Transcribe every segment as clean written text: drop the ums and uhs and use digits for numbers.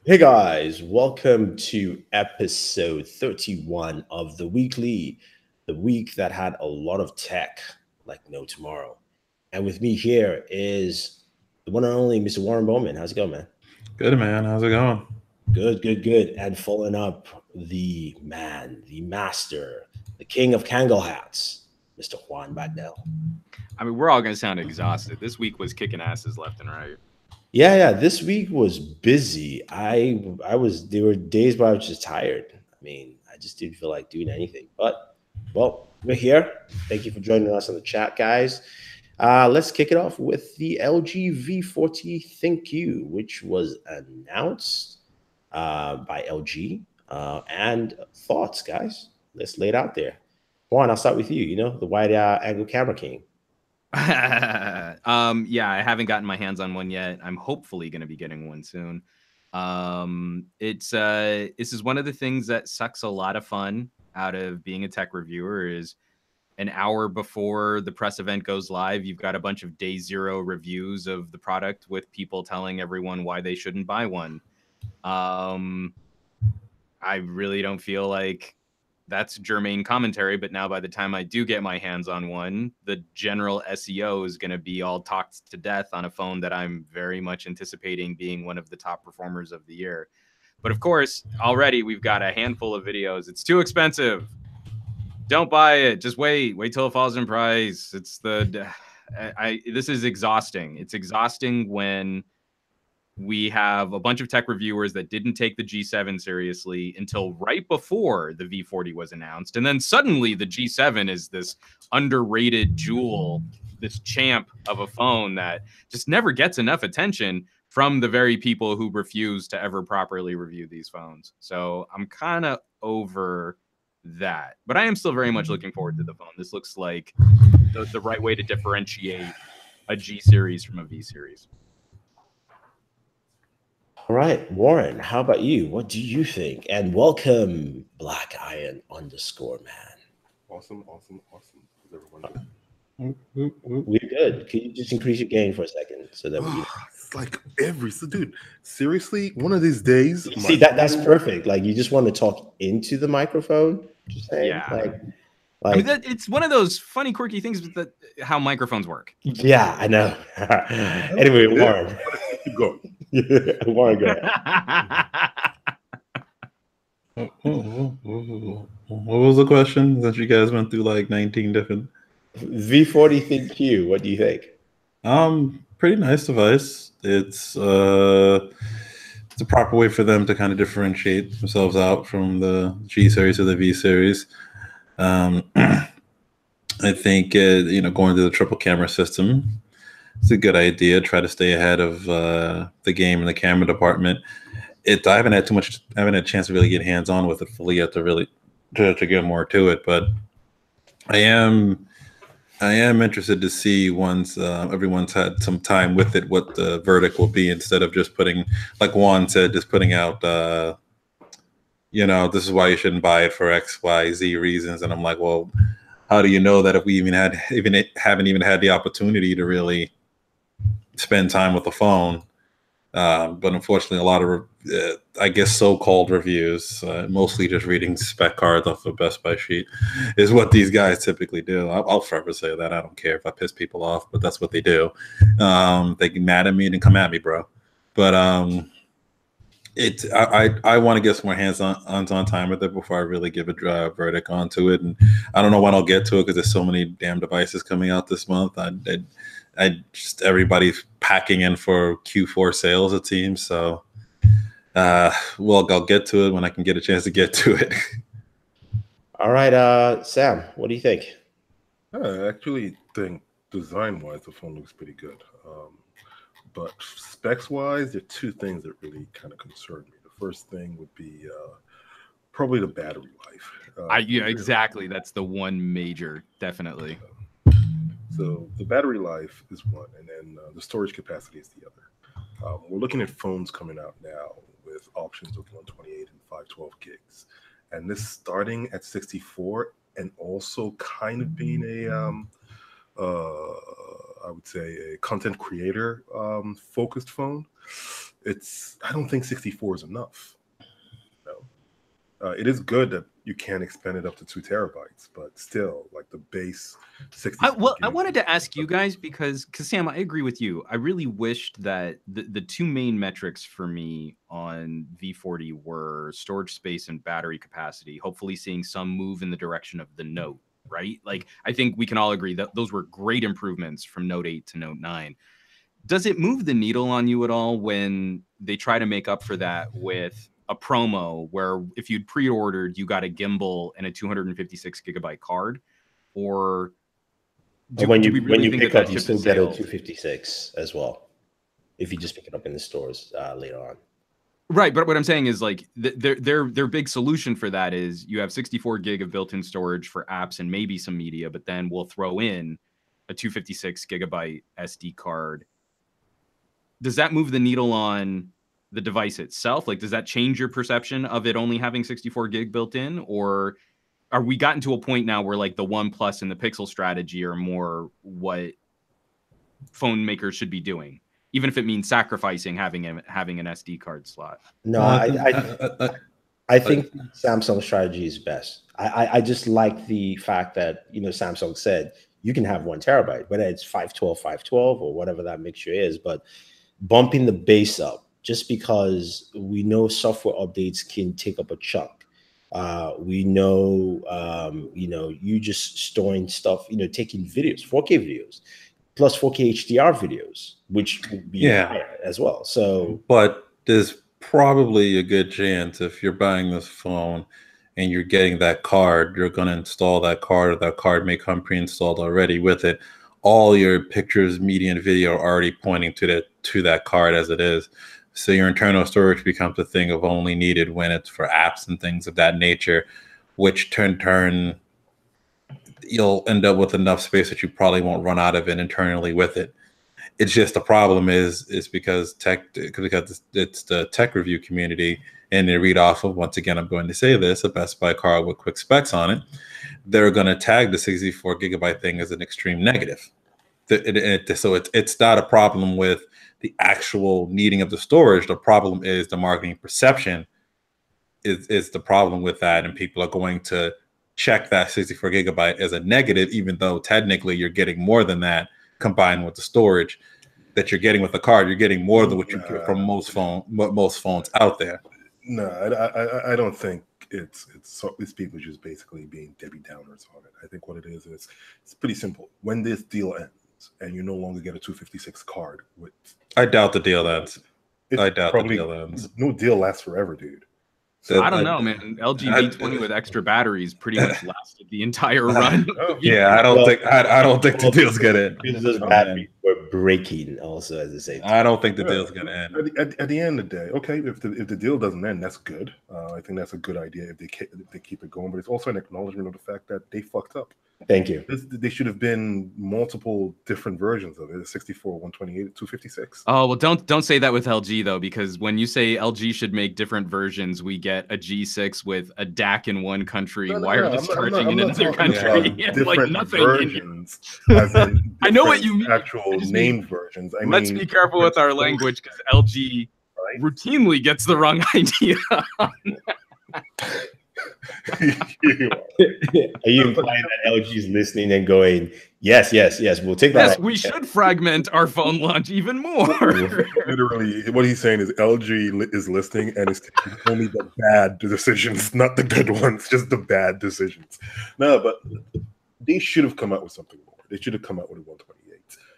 Hey guys, welcome to episode 31 of the week that had a lot of tech like no tomorrow. And with me here is the one and only Mr. Warren Bowman. How's it going, man? Good, man. How's it going? Good, good, good. And following up, the man, the master, the king of Kangol hats, Mr. Juan Bagnell. I mean, we're all going to sound exhausted. This week was kicking asses left and right. Yeah. This week was busy. There were days where I was just tired. I mean, I just didn't feel like doing anything. But well, we're here. Thank you for joining us on the chat, guys. Let's kick it off with the LG V40 ThinQ, which was announced by LG. And thoughts, guys. Let's lay it out there. Juan, I'll start with you. You know, the wide angle camera king. Yeah, I haven't gotten my hands on one yet. I'm hopefully going to be getting one soon. This is one of the things that sucks a lot of fun out of being a tech reviewer is an hour before the press event goes live, you've got a bunch of day zero reviews of the product with people telling everyone why they shouldn't buy one. I really don't feel like that's germane commentary, but now by the time I do get my hands on one, the general SEO is going to be all talked to death on a phone that I'm very much anticipating being one of the top performers of the year. But of course, already we've got a handful of videos. It's too expensive. Don't buy it. Just wait till it falls in price. This is exhausting. It's exhausting when we have a bunch of tech reviewers that didn't take the G7 seriously until right before the V40 was announced. And then suddenly the G7 is this underrated jewel, this champ of a phone that just never gets enough attention from the very people who refuse to ever properly review these phones. So I'm kind of over that. But I am still very much looking forward to the phone. This looks like the right way to differentiate a G series from a V series. All right, Warren, how about you? What do you think? And welcome, Black Iron _ man. Awesome. How's everyone doing? We're good. Can you just increase your gain for a second so that we? It's like dude. Seriously, one of these days. See that's perfect. Like you just want to talk into the microphone. Just saying, yeah. I mean, it's one of those funny, quirky things with how microphones work. Yeah, I know. Anyway, Warren. Keep going. Warren, go ahead. What was the question? That you guys went through like 19 different. V40 ThinQ. What do you think? Pretty nice device. It's a proper way for them to kind of differentiate themselves out from the G series or the V series. I think going to the triple camera system, it's a good idea. Try to stay ahead of the game in the camera department. I haven't had a chance to really get hands on with it fully yet to get more to it. But I am interested to see once everyone's had some time with it, what the verdict will be instead of just putting, like Juan said, just putting out, this is why you shouldn't buy it for X, Y, Z reasons. And I'm like, well, how do you know that if we haven't even had the opportunity to really spend time with the phone? But unfortunately, a lot of, I guess, so-called reviews, mostly just reading spec cards off a Best Buy sheet, is what these guys typically do. I'll forever say that. I don't care if I piss people off, but that's what they do. They get mad at me and come at me, bro. But I want to get some more hands-on time with it before I really give a verdict onto it. And I don't know when I'll get to it because there's so many damn devices coming out this month. Everybody's packing in for Q4 sales, it seems. So, I'll get to it when I can get a chance to get to it. All right, Sam, what do you think? I actually think design-wise, the phone looks pretty good. But specs-wise, there are two things that really kind of concern me. The first thing would be probably the battery life. Exactly. That's the one major, definitely. So the battery life is one, and then the storage capacity is the other. We're looking at phones coming out now with options of 128 and 512 gigs, and this starting at 64 and also kind of being I would say a content creator focused phone I don't think 64 is enough. No. It is good that you can expand it up to 2 terabytes, but still, like the base 64. I wanted to ask you guys because Sam, I agree with you. I really wished that the two main metrics for me on V40 were storage space and battery capacity. Hopefully, seeing some move in the direction of the Note. Right? Like, I think we can all agree that those were great improvements from Note 8 to Note 9. Does it move the needle on you at all when they try to make up for that with a promo where if you'd pre-ordered, you got a gimbal and a 256 gigabyte card? Or when you pick up, you still get a 256 as well, if you just pick it up in the stores later on. Right, but what I'm saying is like their big solution for that is you have 64 gig of built-in storage for apps and maybe some media, but then we'll throw in a 256 gigabyte SD card. Does that move the needle on the device itself? Like, does that change your perception of it only having 64 gig built in? Or are we gotten to a point now where like the OnePlus and the Pixel strategy are more what phone makers should be doing, even if it means sacrificing having an SD card slot? No, I think Samsung's strategy is best. I just like the fact that, you know, Samsung said you can have 1 terabyte, whether it's 512 or whatever that mixture is, but bumping the base up just because we know software updates can take up a chunk. We know, you know, you just storing stuff, you know, taking videos, 4K videos, plus 4K HDR videos, which would be higher as well. So, but there's probably a good chance if you're buying this phone and you're getting that card, you're going to install that card, or that card may come pre-installed already with it. All your pictures, media, and video are already pointing to that card as it is. So your internal storage becomes a thing of only needed when it's for apps and things of that nature, which turn you'll end up with enough space that you probably won't run out of it internally with it. It's just the problem is because it's the tech review community, and they read off of, once again, I'm going to say this, a Best Buy card with quick specs on it. They're going to tag the 64 gigabyte thing as an extreme negative. So it's not a problem with the actual needing of the storage. The problem is the marketing perception is the problem with that, and people are going to check that 64 gigabyte as a negative, even though technically you're getting more than that combined with the storage that you're getting with the card. You're getting more than what you get from most phones out there. No, I don't think it's people just basically being Debbie Downers on it. I think what it is it's pretty simple. When this deal ends and you no longer get a 256 card with, I doubt the deal ends. I doubt the deal ends. No deal lasts forever, dude. So I don't know, man. LG V20 with extra batteries pretty much lasted the entire run. Yeah, I don't think the deal's gonna end. We're breaking also at the same time. I don't think the deal's gonna end. At the end of the day, okay, if the deal doesn't end, that's good. I think that's a good idea if they keep it going. But it's also an acknowledgement of the fact that they fucked up. Thank you. They should have been multiple different versions of it: 64, 128, 256. Oh well, don't say that with LG though, because when you say LG should make different versions, we get a G6 with a DAC in one country, wireless charging in another country, like nothing. Versions, as in I know what you mean. Actual named versions. Let's be careful with our language, because LG routinely gets the wrong idea. Are you implying that LG is listening and going, yes, we'll take that? Yes, we should fragment our phone launch even more. Literally, what he's saying is LG is listening and is taking only the bad decisions, not the good ones, just the bad decisions. No, but they should have come out with something more. They should have come out with a 128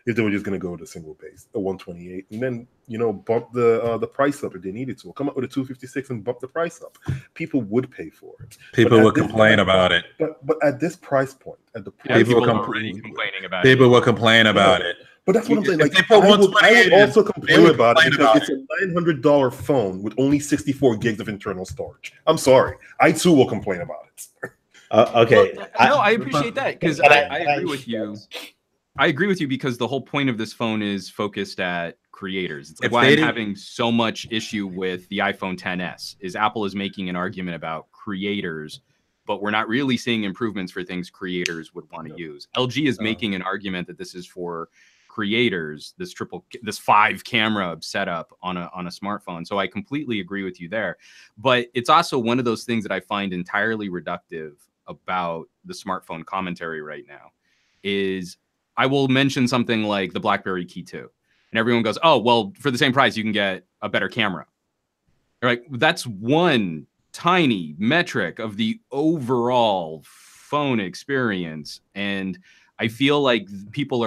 if they were just going to go with a single base, a 128, and then, you know, bump the price up if they needed to. Or come up with a 256 and bump the price up. People would pay for it. People would complain about it. But at this price point, at the price, people are already complaining about it. People will complain about it. But that's what I'm saying. Like, I would also complain about it because it's a $900 phone with only 64 gigs of internal storage. I'm sorry. I too will complain about it. Okay. Well, I appreciate that, because I agree with you. I agree with you, because the whole point of this phone is focused at creators. It's like why I'm having so much issue with the iPhone XS is Apple is making an argument about creators, but we're not really seeing improvements for things creators would want to use. LG is making an argument that this is for creators this 5 camera setup on a smartphone. So I completely agree with you there. But it's also one of those things that I find entirely reductive about the smartphone commentary right now is I will mention something like the BlackBerry Key 2, and everyone goes, "Oh, well, for the same price, you can get a better camera." Right? That's one tiny metric of the overall phone experience, and I feel like people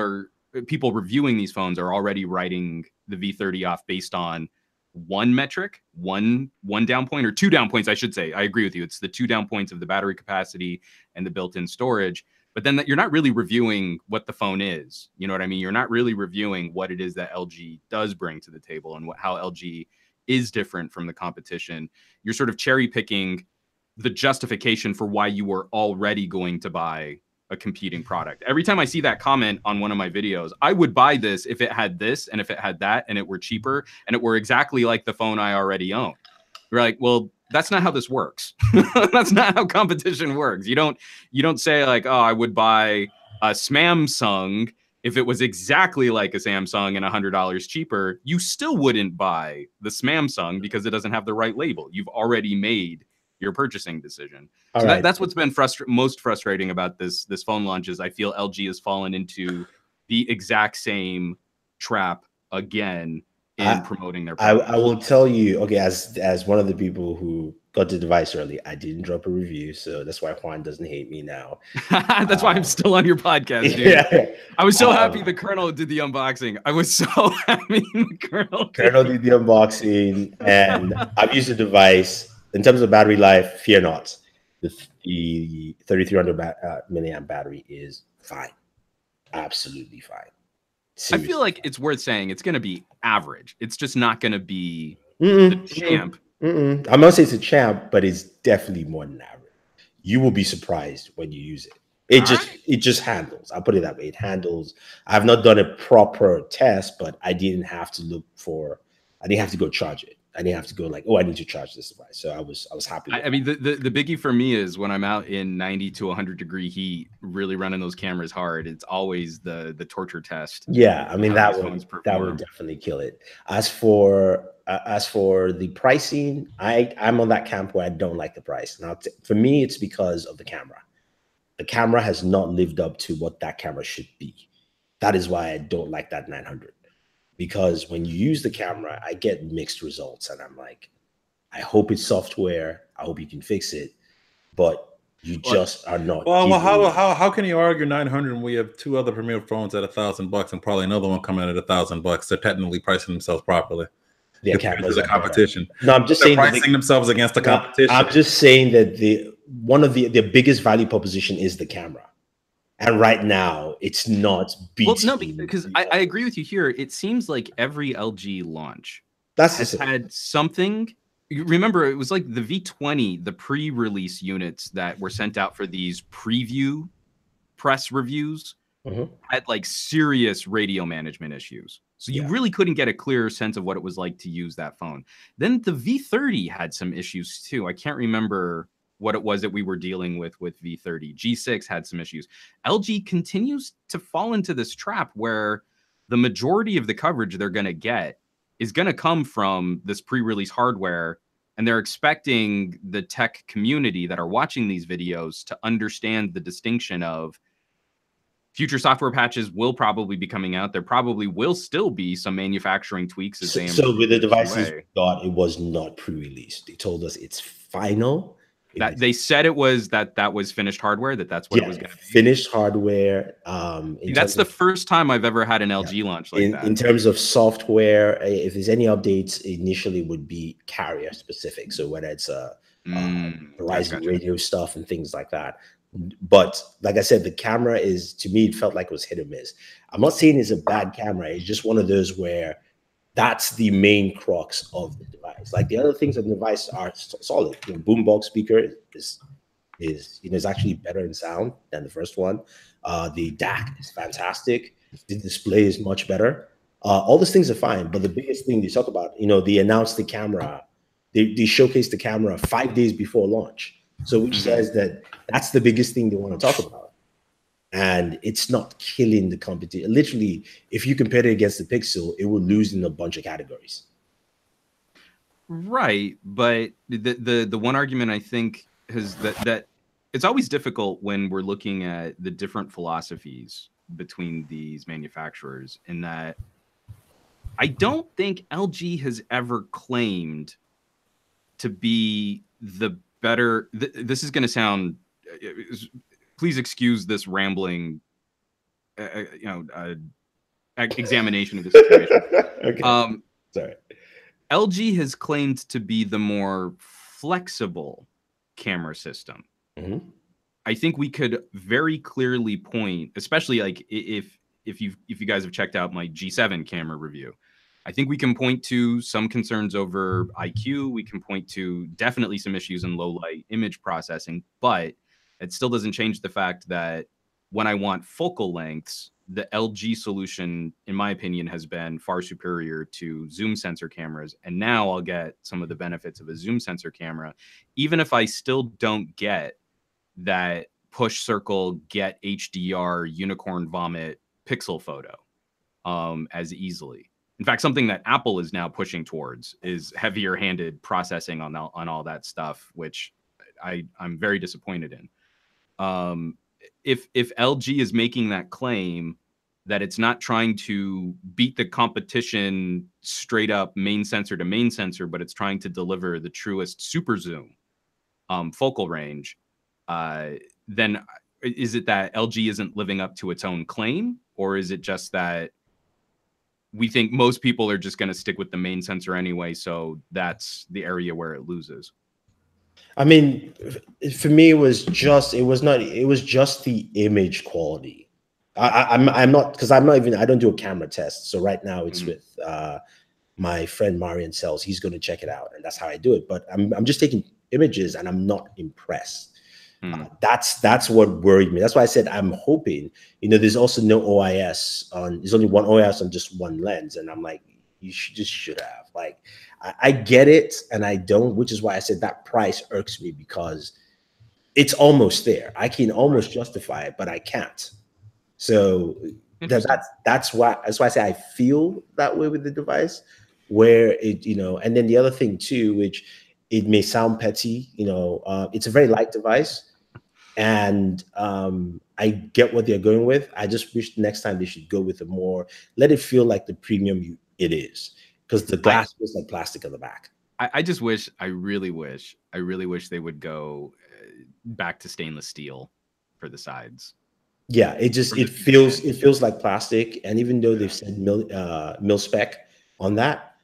reviewing these phones are already writing the V30 off based on one metric, one down point, or 2 down points, I should say. I agree with you. It's the 2 down points of the battery capacity and the built-in storage. But then you're not really reviewing what the phone is. You know what I mean? You're not really reviewing what it is that LG does bring to the table and how LG is different from the competition. You're sort of cherry picking the justification for why you were already going to buy a competing product. Every time I see that comment on one of my videos, I would buy this if it had this and if it had that and it were cheaper and it were exactly like the phone I already own. You're like, well, that's not how this works. That's not how competition works. You don't say like, oh, I would buy a Samsung if it was exactly like a Samsung and $100 cheaper. You still wouldn't buy the Samsung because it doesn't have the right label. You've already made your purchasing decision. So that's what's been most frustrating about this phone launch is I feel LG has fallen into the exact same trap again in promoting their product. I will tell you, okay, as one of the people who got the device early, I didn't drop a review, so that's why Juan doesn't hate me now. That's why I'm still on your podcast, dude. Yeah. I was so happy the Colonel did the unboxing. I was so happy the Colonel did the unboxing, and I've used the device. In terms of battery life, fear not. The 3300 milliamp battery is fine. Absolutely fine. Seriously. I feel like it's worth saying it's going to be average. It's just not going to be the champ. I'm not saying it's a champ, but it's definitely more than average. You will be surprised when you use it. It just handles. I'll put it that way. It handles. I've not done a proper test, but I didn't have to go charge it. I didn't have to go like, oh, I need to charge this device. So I was happy. I mean, the biggie for me is when I'm out in 90 to 100 degree heat, really running those cameras hard. It's always the torture test. Yeah, I mean that would definitely kill it. As for the pricing, I'm on that camp where I don't like the price. Now, for me, it's because of the camera. The camera has not lived up to what that camera should be. That is why I don't like that 900. Because when you use the camera, I get mixed results, and I'm like, I hope it's software. I hope you can fix it, but you just are not. Well, how can you argue 900 when we have 2 other premier phones at $1,000 and probably another one coming at $1,000? They're technically pricing themselves properly. Their cameras are competition. No, I'm just saying pricing themselves against the competition. I'm just saying that one of the biggest value proposition is the camera. And right now, it's not beating. Well, no, because I agree with you here. It seems like every LG launch has had something. You remember, it was like the V20, the pre-release units that were sent out for these preview press reviews had like serious radio management issues. So you really couldn't get a clear sense of what it was like to use that phone. Then the V30 had some issues too. I can't remember what it was that we were dealing with V30. G6 had some issues. LG continues to fall into this trap where the majority of the coverage they're going to get is going to come from this pre-release hardware, and they're expecting the tech community that are watching these videos to understand the distinction of future software patches will probably be coming out. There probably will still be some manufacturing tweaks. So with the devices we got, it was not pre-released. They told us it's final. That they said it was that was finished hardware. That's what it was going to be. Finished hardware. That's the first time I've ever had an LG launch like that. In terms of software, if there's any updates, initially would be carrier specific. So whether it's Verizon radio stuff and things like that. But like I said, the camera is, to me, it felt like it was hit or miss. I'm not saying it's a bad camera. It's just one of those where that's the main crux of the device. Like the other things on the device are solid. The boombox speaker is actually better in sound than the first one. The DAC is fantastic. The display is much better. All those things are fine. But the biggest thing they talk about, they announced the camera. They showcased the camera 5 days before launch. So which says that's the biggest thing they want to talk about. and it's not killing the competition. Literally, if you compare it against the Pixel, it will lose in a bunch of categories. Right, but the one argument I think is that it's always difficult when we're looking at the different philosophies between these manufacturers, in that I don't think LG has ever claimed to be the better. This is going to sound. Please excuse this rambling, examination of the situation. Okay. Sorry. LG has claimed to be the more flexible camera system. Mm-hmm. I think we could very clearly point, especially like if you guys have checked out my G7 camera review, I think we can point to some concerns over IQ. We can point to definitely some issues in low light image processing, but it still doesn't change the fact that when I want focal lengths, the LG solution, in my opinion, has been far superior to zoom sensor cameras. And now I'll get some of the benefits of a zoom sensor camera, even if I still don't get that push circle, get HDR, unicorn vomit pixel photo as easily. In fact, something that Apple is now pushing towards is heavier handed processing on all that stuff, which I'm very disappointed in. If LG is making that claim that it's not trying to beat the competition straight up main sensor to main sensor, but it's trying to deliver the truest super zoom focal range, then is it that LG isn't living up to its own claim, or is it just that we think most people are just going to stick with the main sensor anyway, so that's the area where it loses? I mean, for me, it was just the image quality. I'm not, because I'm not even, I don't do a camera test. So right now it's with my friend Marian Sells. He's going to check it out, and that's how I do it. But I'm just taking images, and I'm not impressed. That's what worried me. That's why I said I'm hoping. There's also no OIS on. There's only one OIS on just one lens, and I'm like, you should have. Like, I get it, and I don't, which is why I said that price irks me, because it's almost there. I can almost justify it, but I can't. So that's why I say I feel that way with the device, where it, and then the other thing too, which it may sound petty, it's a very light device, and I get what they're going with. I just wish next time they should go with a more, let it feel like the premium it is, because the glass feels like plastic on the back. I really wish they would go back to stainless steel for the sides. Yeah, it feels like plastic, and even though they've said mil spec on that,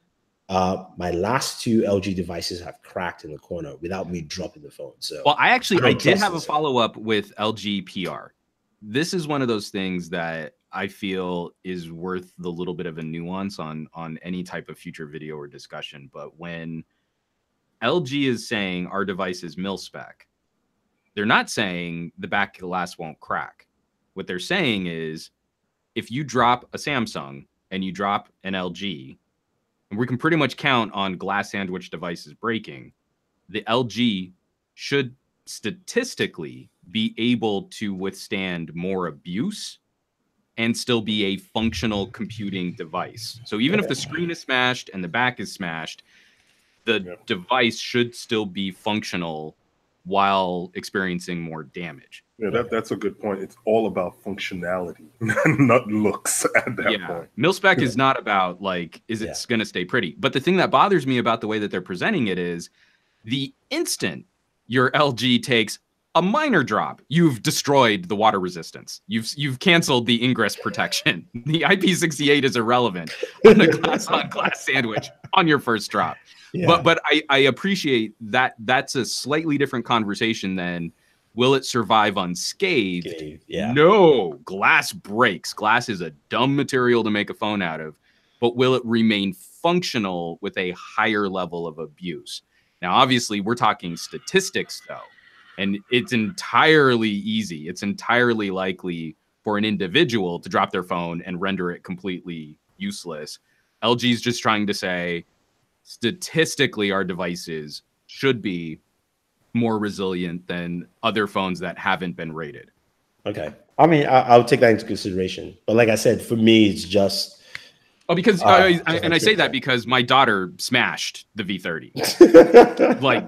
my last two LG devices have cracked in the corner without me dropping the phone. So, well, I did have a follow up with LG PR. This is one of those things that I feel is worth the little bit of a nuance on any type of future video or discussion. But when LG is saying our device is mil spec, they're not saying the back glass won't crack. What they're saying is, if you drop a Samsung and you drop an LG, and we can pretty much count on glass sandwich devices breaking, the LG should statistically be able to withstand more abuse and still be a functional computing device. So even if the screen is smashed and the back is smashed, the device should still be functional while experiencing more damage. Yeah, that's a good point. It's all about functionality, not looks at that point. Mil-spec is not about, like, is it going to stay pretty? But the thing that bothers me about the way that they're presenting it is, the instant your LG takes a minor drop, you've destroyed the water resistance. You've canceled the ingress protection. The IP68 is irrelevant on a glass sandwich on your first drop. Yeah. But I appreciate that that's a slightly different conversation than, will it survive unscathed? Yeah. No, glass breaks. Glass is a dumb material to make a phone out of, but will it remain functional with a higher level of abuse? Now, obviously, we're talking statistics, though, and it's entirely easy. It's entirely likely for an individual to drop their phone and render it completely useless. LG's just trying to say, statistically, our devices should be more resilient than other phones that haven't been rated. Okay. I mean, I'll take that into consideration. But like I said, for me, it's just. Oh, because just and I say that because my daughter smashed the V30. Like,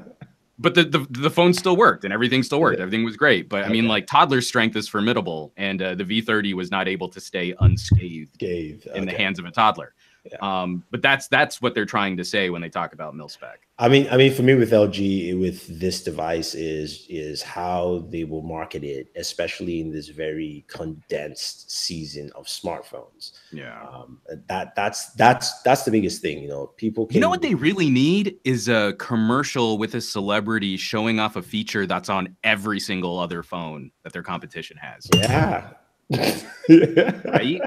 but the phone still worked and everything still worked. Everything was great. But I mean, like, toddler strength is formidable, and the V30 was not able to stay unscathed in the hands of a toddler. Yeah. But that's what they're trying to say when they talk about mil spec. I mean, for me with LG, with this device is how they will market it, especially in this very condensed season of smartphones. Yeah, that's the biggest thing. You know, people. You know what they really need is a commercial with a celebrity showing off a feature that's on every single other phone that their competition has. Yeah. Right?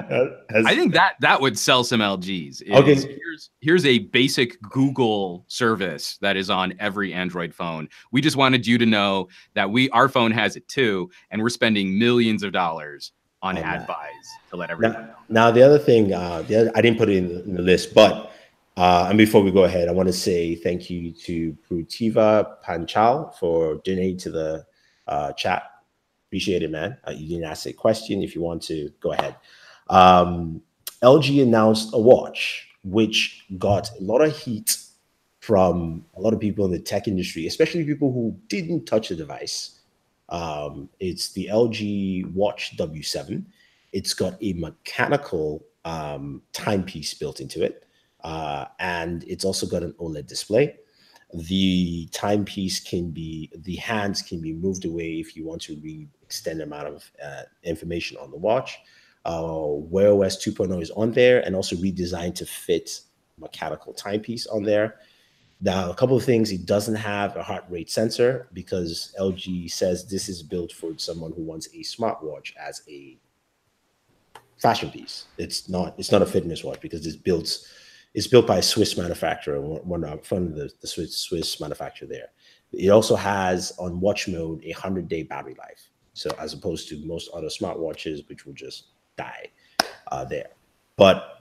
I think that would sell some LGs. Okay. Here's a basic Google service that is on every Android phone. We just wanted you to know that our phone has it too, and we're spending millions of dollars on ad buys to let everyone know. Now the other thing, I didn't put it in the list, but and before we go ahead, I want to say thank you to Prutiva Panchal for donating to the chat. Appreciate it, man. You didn't ask a question. If you want to, go ahead. LG announced a watch which got a lot of heat from a lot of people in the tech industry, especially people who didn't touch the device. It's the LG Watch W7. It's got a mechanical timepiece built into it, and it's also got an OLED display. The timepiece the hands can be moved away if you want to read extended amount of information on the watch. Wear OS 2.0 is on there and also redesigned to fit mechanical timepiece on there. Now, a couple of things, it doesn't have a heart rate sensor because LG says this is built for someone who wants a smartwatch as a fashion piece. It's not a fitness watch because it's built by a Swiss manufacturer, one of the Swiss manufacturer there. It also has on watch mode a 100-day battery life. So as opposed to most other smartwatches, which will just die there. But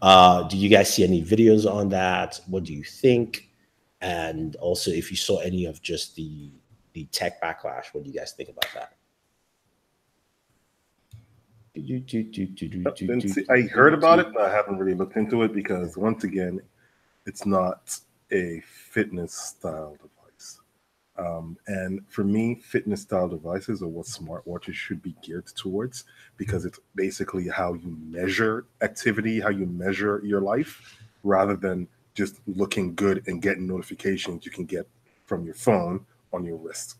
do you guys see any videos on that? What do you think? And also, if you saw any of just the tech backlash, what do you guys think about that? I heard about it, but I haven't really looked into it because, once again, it's not a fitness style device. And for me, fitness style devices are what smartwatches should be geared towards, because it's basically how you measure activity, how you measure your life, rather than just looking good and getting notifications you can get from your phone on your wrist.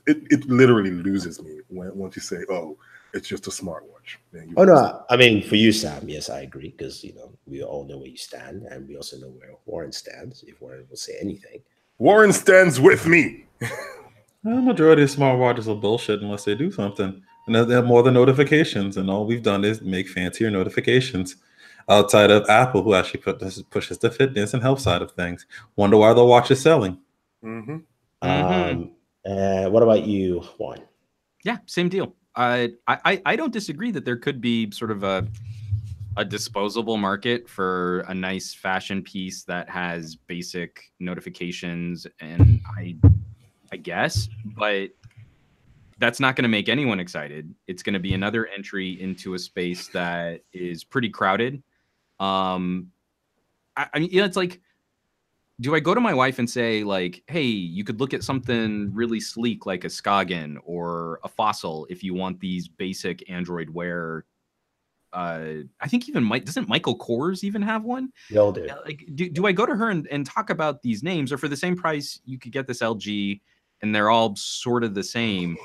It literally loses me once you say, oh, it's just a smartwatch. Oh, no. I mean, for you, Sam, yes, I agree, because, we all know where you stand, and we also know where Warren stands, if Warren will say anything. Warren stands with me. The majority of smartwatches are bullshit unless they do something. And they have more than notifications, and all we've done is make fancier notifications. Outside of Apple, who actually pushes the fitness and health side of things. Wonder why the watch is selling. Mm-hmm. What about you, Juan? Yeah, same deal. I don't disagree that there could be sort of a disposable market for a nice fashion piece that has basic notifications, and I guess, but that's not going to make anyone excited. It's going to be another entry into a space that is pretty crowded. I mean, it's like, do I go to my wife and say, like, hey, you could look at something really sleek like a Skagen or a Fossil if you want these basic Android Wear? I think even doesn't Michael Kors even have one? They all do. Like, do I go to her and talk about these names, or for the same price you could get this LG and they're all sort of the same?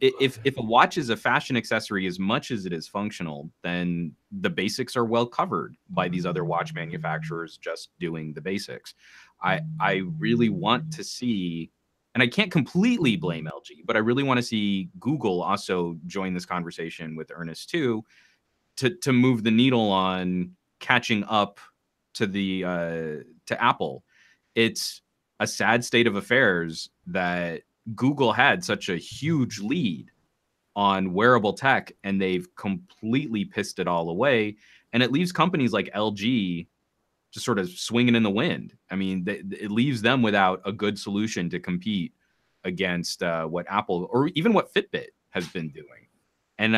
If a watch is a fashion accessory as much as it is functional, then the basics are well covered by these other watch manufacturers just doing the basics. I really want to see, and I can't completely blame LG, but I really want to see Google also join this conversation with Ernest too, to move the needle on catching up to to Apple. It's a sad state of affairs that Google had such a huge lead on wearable tech, and they've completely pissed it all away. And it leaves companies like LG just sort of swinging in the wind. I mean, it leaves them without a good solution to compete against what Apple or even what Fitbit has been doing. And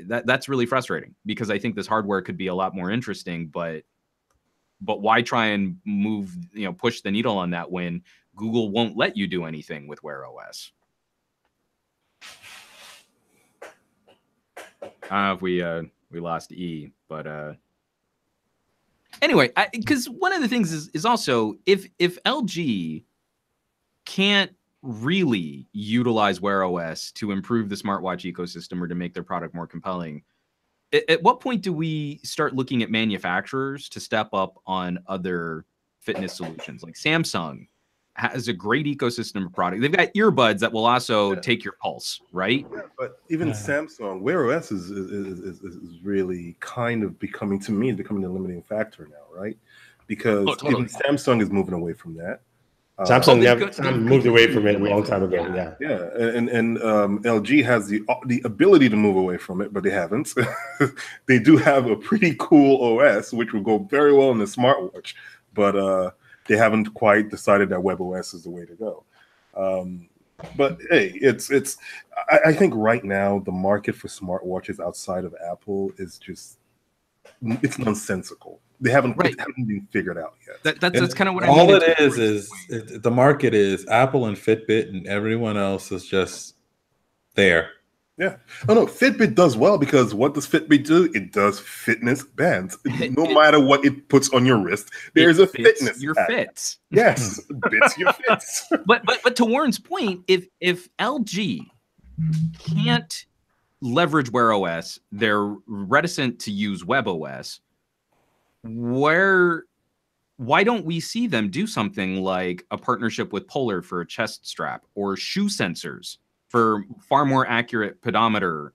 that's really frustrating, because I think this hardware could be a lot more interesting, but why try and move, push the needle on that when Google won't let you do anything with Wear OS? We lost E, but anyway, because one of the things is also, if LG can't really utilize Wear OS to improve the smartwatch ecosystem or to make their product more compelling, at what point do we start looking at manufacturers to step up on other fitness solutions? Like Samsung has a great ecosystem of product. They've got earbuds that will also take your pulse, right? Yeah, but even Samsung, Wear OS is really kind of becoming the limiting factor now, right? Because even Samsung is moving away from that. Samsung moved away from it a long time ago. Yeah, and LG has the ability to move away from it, but they haven't. They do have a pretty cool OS, which will go very well in the smartwatch, but they haven't quite decided that WebOS is the way to go. But hey, I think right now the market for smartwatches outside of Apple is it's nonsensical. They haven't been figured out yet. That's kind of what all it is the market is Apple and Fitbit, and everyone else is just there. Yeah. Oh no, Fitbit does well, because what does Fitbit do? It does fitness bands. No matter what it puts on your wrist, there's a fitness. Your fits. Yes, bits your fits. But to Warren's point, if LG can't leverage Wear OS, they're reticent to use WebOS. Why don't we see them do something like a partnership with Polar for a chest strap, or shoe sensors for far more accurate pedometer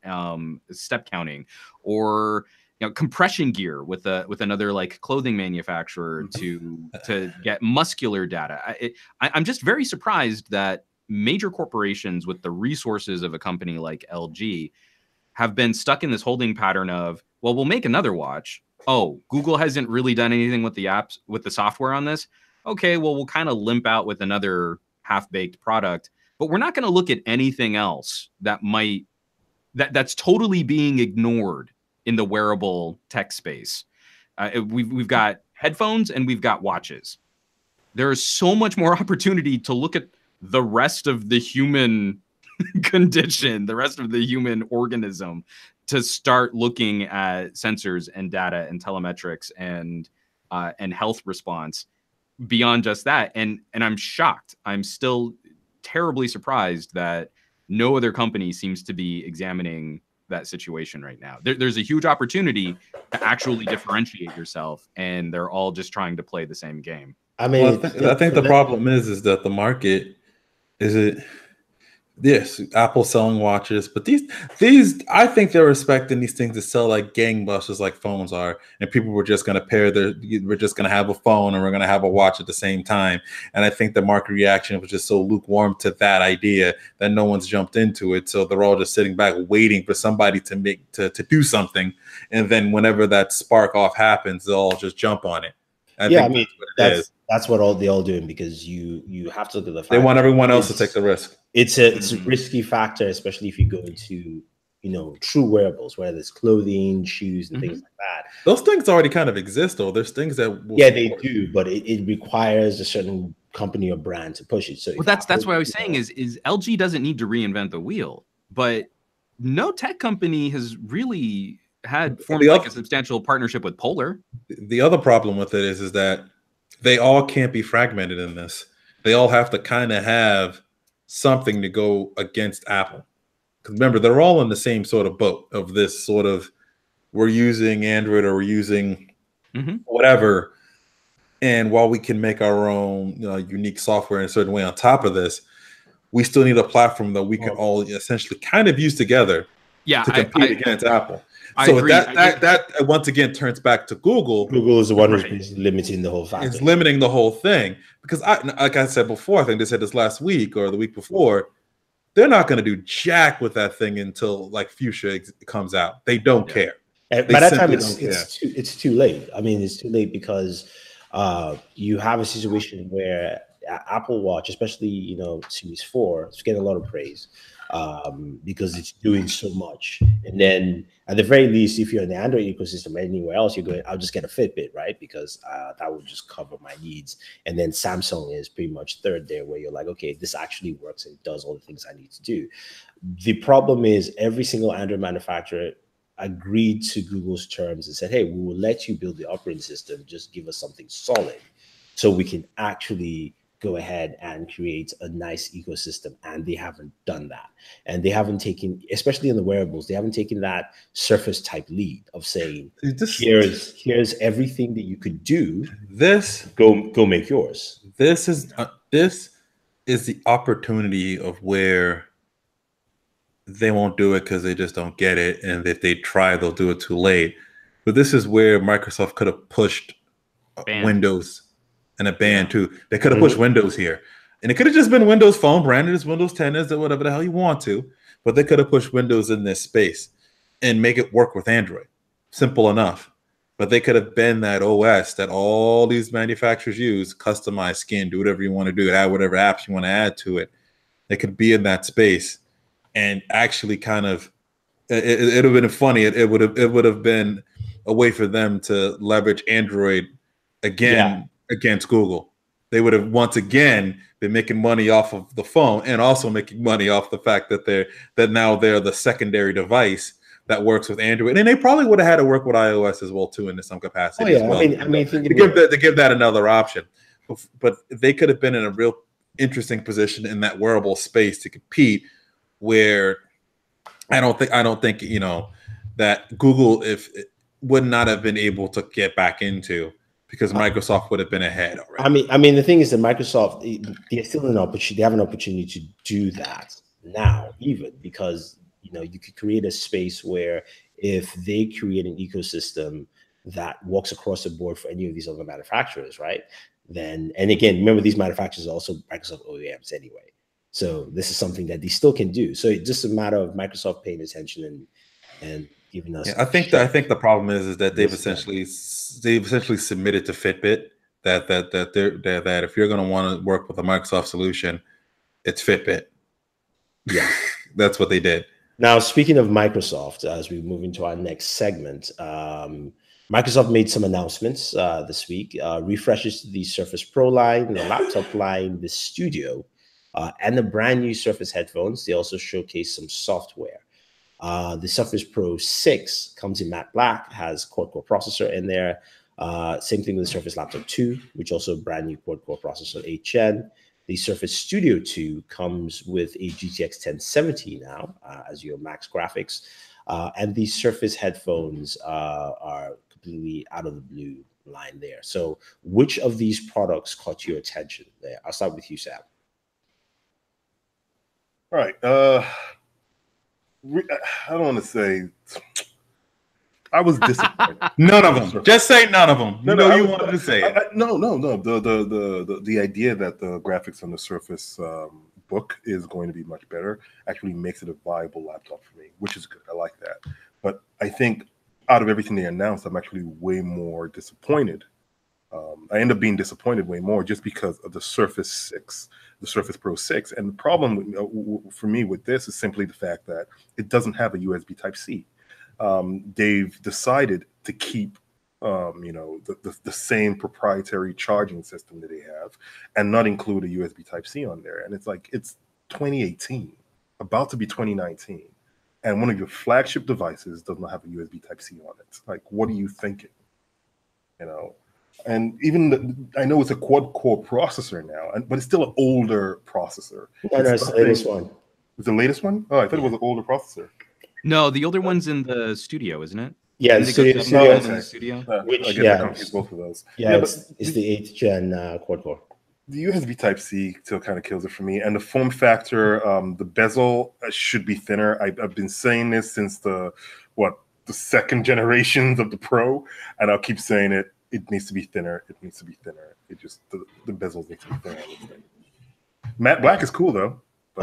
step counting, or compression gear with another like clothing manufacturer to get muscular data? I'm just very surprised that major corporations with the resources of a company like LG have been stuck in this holding pattern of, well, we'll make another watch. Oh, Google hasn't really done anything with the apps, with the software on this. Okay, well, we'll kind of limp out with another half-baked product, but we're not going to look at anything else that's totally being ignored in the wearable tech space. We've got headphones and we've got watches. There is so much more opportunity to look at the rest of the human condition, the rest of the human organism, to start looking at sensors and data and telemetrics and health response beyond just that. And I'm shocked. I'm still terribly surprised that no other company seems to be examining that situation right now. There's a huge opportunity to actually differentiate yourself, and they're all just trying to play the same game. I mean, I think the problem is that the market yes, Apple selling watches, but these I think they're expecting these things to sell like gangbusters, like phones are, and people were just going to we're just going to have a phone and we're going to have a watch at the same time. And I think the market reaction was just so lukewarm to that idea that no one's jumped into it. So they're all just sitting back waiting for somebody to do something, and then whenever that spark off happens, they'll all just jump on it. I mean, that's what they're all doing, because you have to look at the fact they want everyone else to take the risk. It's a risky factor, especially if you go into true wearables, whether it's clothing, shoes, and things like that. Those things already kind of exist, though. There's things that they do, but it requires a certain company or brand to push it. So that's what I was saying is LG doesn't need to reinvent the wheel, but no tech company has really formed a substantial partnership with Polar. The other problem with it is that they all can't be fragmented in this. They all have to kind of have something to go against Apple. Because remember, they're all in the same sort of boat of this sort of, we're using Android or we're using whatever. And while we can make our own unique software in a certain way on top of this, we still need a platform that we can all essentially kind of use together to compete against Apple. So that once again turns back to Google. Google is the one who's limiting the whole factor. It's limiting the whole thing, because like I said before, I think they said this last week or the week before, they're not going to do jack with that thing until like Fuchsia comes out. They don't care. By that time, it's too late. I mean, it's too late because you have a situation where Apple Watch, especially Series 4, is getting a lot of praise because it's doing so much. And then at the very least, if you're in the Android ecosystem anywhere else, you're going, I'll just get a Fitbit, right? Because that will just cover my needs. And then Samsung is pretty much third there, where you're like, okay, this actually works and does all the things I need to do. The problem is every single Android manufacturer agreed to Google's terms and said, hey, we will let you build the operating system, just give us something solid so we can actually go ahead and create a nice ecosystem. And they haven't done that. And they haven't taken, especially in the wearables, they haven't taken that Surface type lead of saying, here's everything that you could do. Go make yours. This is the opportunity of where they won't do it because they just don't get it, and if they try, they'll do it too late. But this is where Microsoft could have pushed Windows and a ban too. They could have pushed Windows here, and it could have just been Windows Phone, branded as Windows 10, as whatever the hell you want to. But they could have pushed Windows in this space and make it work with Android. Simple enough. But they could have been that OS that all these manufacturers use, customize, skin, do whatever you want to do, add whatever apps you want to add to it. They could be in that space. And actually, kind of, it would have been funny. It would have been a way for them to leverage Android again against Google. They would have once again been making money off of the phone and also making money off the fact that now they're the secondary device that works with Android, and they probably would have had to work with iOS as well too in some capacity. As well. I mean, to give that another option, but they could have been in a real interesting position in that wearable space to compete. Where I don't think that Google would not have been able to get back into because Microsoft would have been ahead already. I mean, the thing is that Microsoft, they're still an opportunity. They have an opportunity to do that now, even because you could create a space where if they create an ecosystem that works across the board for any of these other manufacturers, right? Then, and again, remember these manufacturers are also Microsoft OEMs anyway. So this is something that they still can do. So it's just a matter of Microsoft paying attention and giving us. I think the problem is that they've essentially submitted to Fitbit that if you're going to want to work with a Microsoft solution, it's Fitbit. Yeah, that's what they did. Now, speaking of Microsoft, as we move into our next segment, Microsoft made some announcements this week. Refreshes to the Surface Pro line, the laptop line, the Studio. And the brand new Surface headphones. They also showcase some software. The Surface Pro 6 comes in matte black, has quad-core processor in there. Same thing with the Surface Laptop 2, which also brand new quad-core processor 8th Gen. The Surface Studio 2 comes with a GTX 1070 now as your max graphics. And the Surface headphones are completely out of the blue line there. So which of these products caught your attention there? I'll start with you, Sam. All right. I don't want to say I was disappointed. None of them. Just say none of them. You wanted to say it. No. The idea that the graphics on the Surface Book is going to be much better actually makes it a viable laptop for me, which is good. I like that. But I think out of everything they announced, I'm actually way more disappointed. I end up being disappointed way more just because of the Surface 6, the Surface Pro 6. And the problem for me with this is simply the fact that it doesn't have a USB Type-C. They've decided to keep, the same proprietary charging system that they have and not include a USB Type-C on there. And it's like, it's 2018, about to be 2019. And one of your flagship devices does not have a USB Type-C on it. Like, what are you thinking? And even I know it's a quad-core processor now, but it's still an older processor. No, it's the latest one. It's the latest one? Oh, I thought it was an older processor. No, the older one's in the Studio, isn't it? Yeah, the Studio. Which, I confused both of those. Yeah, it's the 8th Gen quad-core. The USB Type-C still kind of kills it for me. And the form factor, the bezel should be thinner. I've been saying this since the second generations of the Pro, and I'll keep saying it. It needs to be thinner. It needs to be thinner. It just the bezels need to be thinner. Matte black is cool though.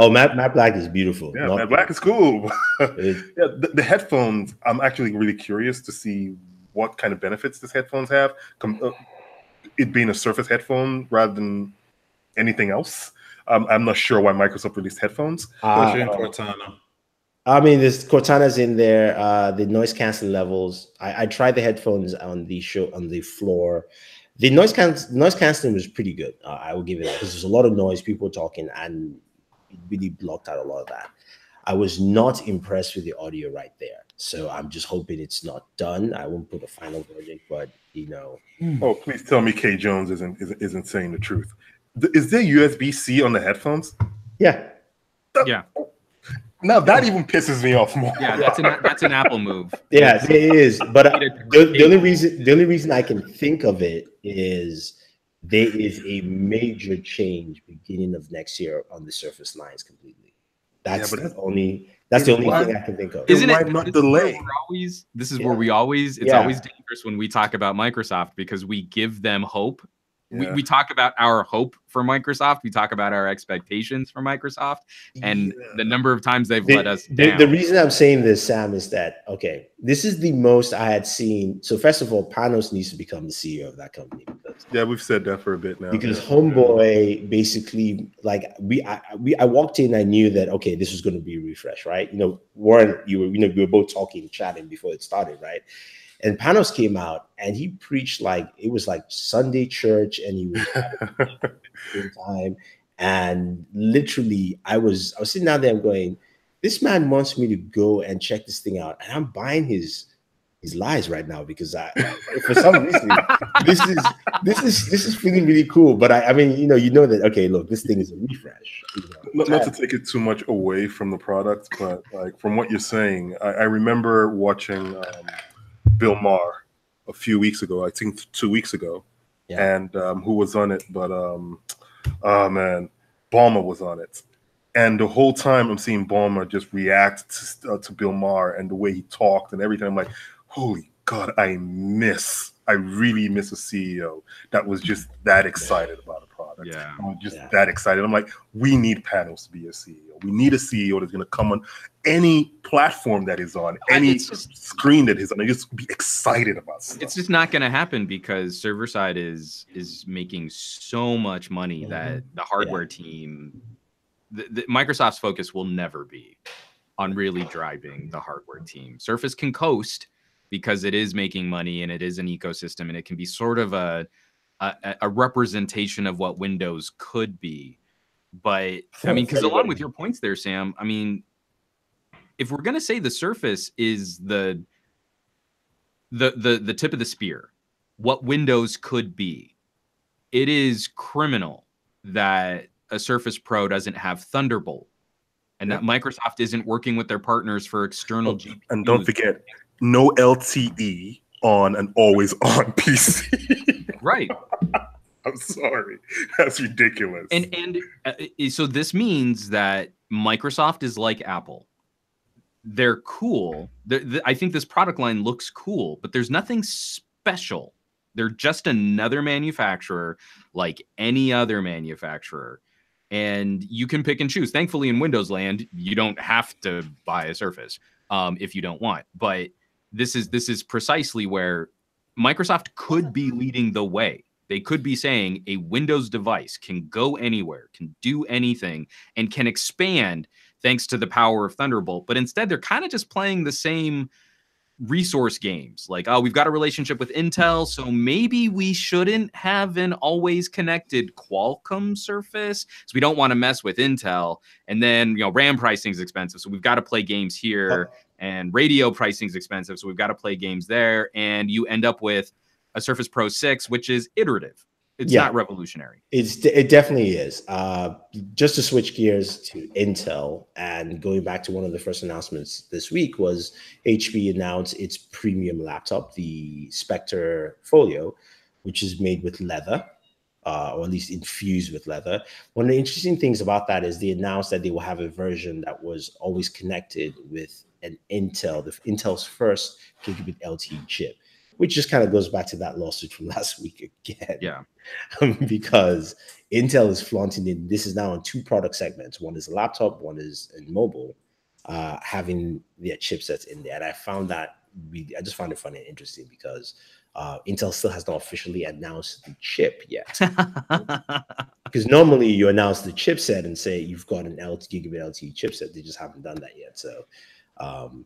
Matte black is beautiful. Yeah, matte black is cool. The headphones. I'm actually really curious to see what kind of benefits this headphones have. It being a Surface headphone rather than anything else. I'm not sure why Microsoft released headphones. Especially in Cortana. I mean, there's Cortana's in there. The noise canceling levels. I tried the headphones on the floor. The noise canceling was pretty good. I will give it that, because there's a lot of noise, people talking, and it really blocked out a lot of that. I was not impressed with the audio right there. So I'm just hoping it's not done. I won't put a final verdict, but you know. Oh, please tell me K Jones isn't saying the truth. Is there USB-C on the headphones? Yeah. Yeah. Now that even pisses me off more. Yeah, that's an Apple move. Yeah, it is. But the only reason I can think of it is there is a major change beginning of next year on the Surface lines completely. That's the only thing I can think of. Isn't why it not delay? This is where we always it's always dangerous when we talk about Microsoft, because we give them hope. We talk about our hope for Microsoft. We talk about our expectations for Microsoft, and the number of times they've let us down. The reason I'm saying this, Sam, is that, okay, this is the most I had seen. So first of all, Panos needs to become the CEO of that company. We've said that for a bit now. Because Homeboy basically, like, I walked in, I knew that, okay, this was going to be a refresh, right? You know, Warren, we were both talking, chatting before it started, right? And Panos came out and he preached like it was like Sunday church, and he was time. And literally, I was sitting down there, I'm going, this man wants me to go and check this thing out, and I'm buying his lies right now, because for some reason this is feeling really cool. But I mean, you know that, okay, look, this thing is a refresh. Not to take it too much away from the product, but like from what you're saying, I remember watching Bill Maher a few weeks ago, I think 2 weeks ago, and who was on it? But Ballmer was on it, and the whole time I'm seeing Ballmer just react to Bill Maher and the way he talked and everything. I'm like, holy God, I really miss a CEO that was just that excited about a product. That excited. I'm like, we need Panos to be a CEO. We need a CEO that's going to come on any platform that is on, any screen that is on, and just be excited about stuff. It's just not going to happen, because server side is making so much money that the hardware team, the Microsoft's focus will never be on really driving the hardware team. Surface can coast because it is making money and it is an ecosystem, and it can be sort of a representation of what Windows could be. But I mean, because along with your points there, Sam, I mean, if we're going to say the Surface is the tip of the spear, what Windows could be, it is criminal that a Surface Pro doesn't have Thunderbolt, and that Microsoft isn't working with their partners for external GPUs. And don't forget, no LTE on an always on PC. Right. I'm sorry. That's ridiculous. And so this means that Microsoft is like Apple. They're cool. I think this product line looks cool, but there's nothing special. They're just another manufacturer like any other manufacturer. And you can pick and choose. Thankfully, in Windows land, you don't have to buy a Surface if you don't want. But this is precisely where Microsoft could be leading the way. They could be saying a Windows device can go anywhere, can do anything, and can expand thanks to the power of Thunderbolt. But instead, they're kind of just playing the same resource games. Like, oh, we've got a relationship with Intel, so maybe we shouldn't have an always connected Qualcomm Surface. So we don't want to mess with Intel. And then, RAM pricing is expensive, so we've got to play games here. And radio pricing is expensive, so we've got to play games there. And you end up with a Surface Pro 6, which is iterative. It's not revolutionary. It definitely is. Just to switch gears to Intel, and going back to one of the first announcements this week, was HP announced its premium laptop, the Spectre Folio, which is made with leather, or at least infused with leather. One of the interesting things about that is they announced that they will have a version that was always connected with an Intel's first gigabit LTE chip, which just kind of goes back to that lawsuit from last week again. Yeah. Because Intel is flaunting it. This is now on two product segments. One is a laptop, one is in mobile, having their chipsets in there. And I just found it funny and interesting, because Intel still has not officially announced the chip yet. Because normally you announce the chipset and say you've got an gigabit LTE chipset. They just haven't done that yet. So,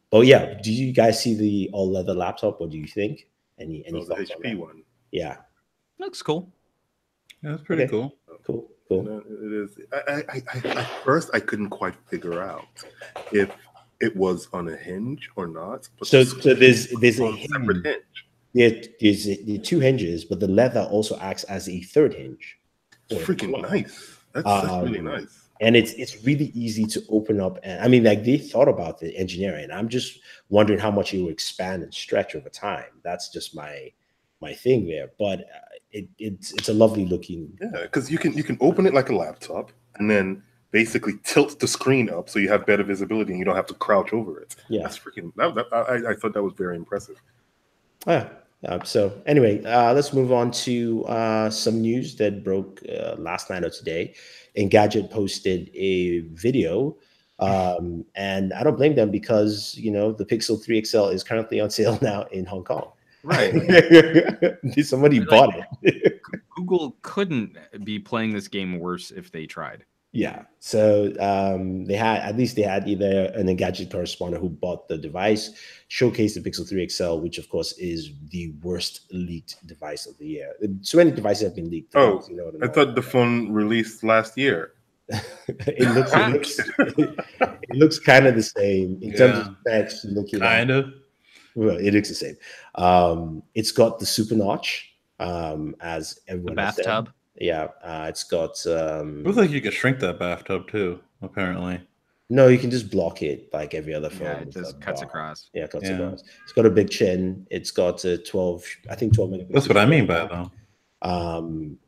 but yeah, do you guys see the all leather laptop? What do you think? Any the thoughts on HP that? one. Yeah, Looks cool. Yeah, that's pretty Okay. cool. cool. It is. At first, I couldn't quite figure out if it was on a hinge or not. But So there's a on separate hinge. hinge. There's the two hinges, but the leather also acts as a third hinge. It's freaking nice. That's really nice. And it's really easy to open up. And I mean, like they thought about the engineering. I'm just wondering how much it will expand and stretch over time. That's just my thing there. But it's a lovely looking. Yeah, because you can open it like a laptop and then basically tilt the screen up so you have better visibility and you don't have to crouch over it. Yeah, that's freaking. I thought that was very impressive. Yeah. So anyway, let's move on to some news that broke last night or today. Engadget posted a video, and I don't blame them because the Pixel 3 XL is currently on sale now in Hong Kong. Right. Somebody bought it. Google couldn't be playing this game worse if they tried. Yeah. So they had either an Engadget correspondent who bought the device, showcased the Pixel 3 XL, which of course is the worst leaked device of the year. So many devices have been leaked. Oh, I thought the phone released last year. it looks kind of the same in terms of specs. Kind of. Well, it looks the same. It's got the super notch, as everyone The bathtub. Said. Yeah, it's got. It looks like you could shrink that bathtub too. Apparently. No, you can just block it like every other phone. Yeah, it just cuts across. Yeah, cuts across. It's got a big chin. It's got a 12 megapixels. That's what I mean by it, though.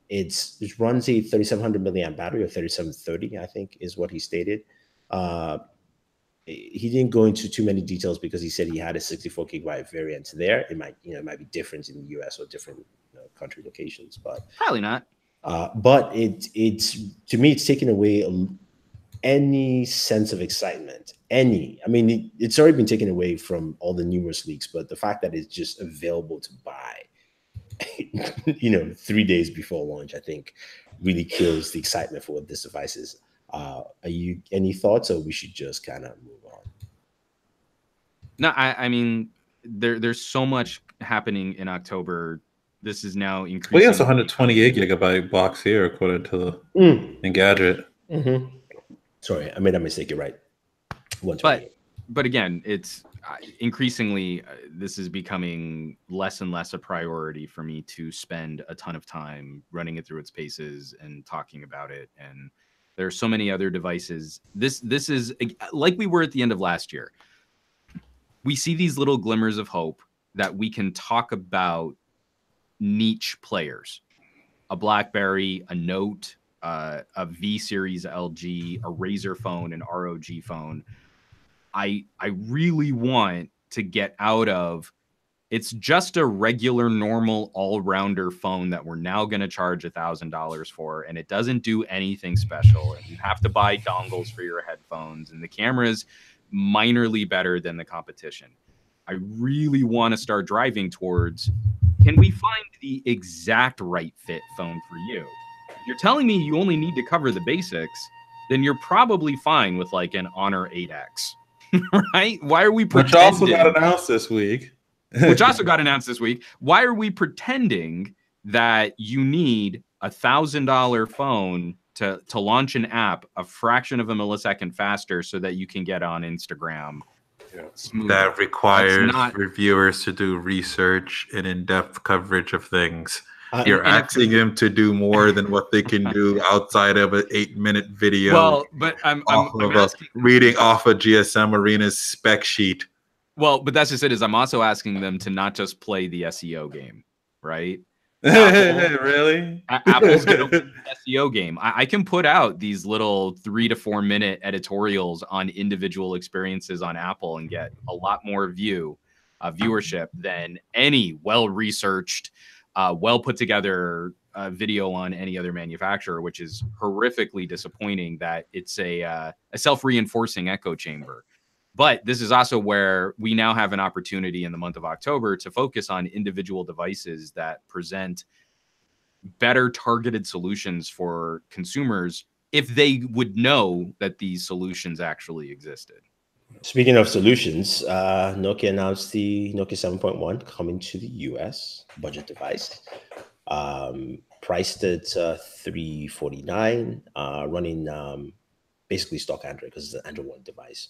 It runs a 3700 milliamp battery, or 3730, I think, is what he stated. He didn't go into too many details because he said he had a 64 gigabyte variant there. It might be different in the US or different country locations, but probably not. But it's to me, it's taken away any sense of excitement. It's already been taken away from all the numerous leaks, but the fact that it's just available to buy, 3 days before launch, I think really kills the excitement for what this device is. Are you any thoughts, or we should just kind of move on? No, I mean, there's so much happening in October. This is now increasing. Well, he has a 128 gigabyte box here, according to the Engadget. Mm-hmm. Sorry, I made a mistake. You're right. But again, it's increasingly this is becoming less and less a priority for me to spend a ton of time running it through its paces and talking about it. And there are so many other devices. This is like we were at the end of last year. We see these little glimmers of hope that we can talk about niche players, a BlackBerry, a Note, a V series LG, a Razer phone, an ROG phone. I really want to get out of it's just a regular, normal, all-rounder phone that we're now going to charge $1,000 for, and it doesn't do anything special. And you have to buy dongles for your headphones, and the camera is minorly better than the competition. I really want to start driving towards, can we find the exact right fit phone for you? If you're telling me you only need to cover the basics, then you're probably fine with like an Honor 8X, right? Why are we pretending? Which also got announced this week. Why are we pretending that you need $1,000 phone to launch an app a fraction of a millisecond faster so that you can get on Instagram? Yeah. That requires reviewers to do research and in-depth coverage of things. You're asking them to do more than what they can do outside of an 8-minute video. Well, but I'm asking, reading off a GSM Arena's spec sheet. Well, but that's just it. Is I'm also asking them to not just play the SEO game, right? Really? Apple's going to win the SEO game. I can put out these little 3 to 4 minute editorials on individual experiences on Apple and get a lot more viewership than any well-researched, well put together video on any other manufacturer, which is horrifically disappointing that it's a self-reinforcing echo chamber. But this is also where we now have an opportunity in the month of October to focus on individual devices that present better targeted solutions for consumers if they would know that these solutions actually existed. Speaking of solutions, Nokia announced the Nokia 7.1 coming to the US budget device, priced at $349, running basically stock Android because it's an Android One device.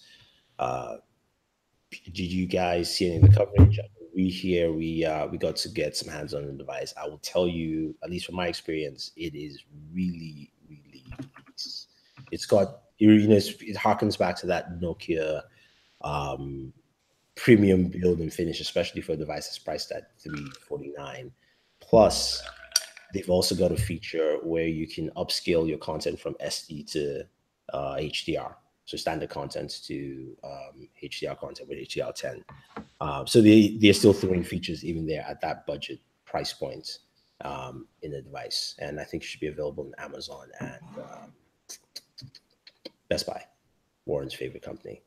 Did you guys see any of the coverage? We got to get some hands on the device. I will tell you, at least from my experience, it is really, really nice. It's got it harkens back to that Nokia premium build and finish, especially for devices priced at $349. Plus, they've also got a feature where you can upscale your content from SD to HDR, so standard content to HDR content with HDR10. So they're still throwing features even there at that budget price point in the device, and I think it should be available on Amazon and Best Buy, Warren's favorite company.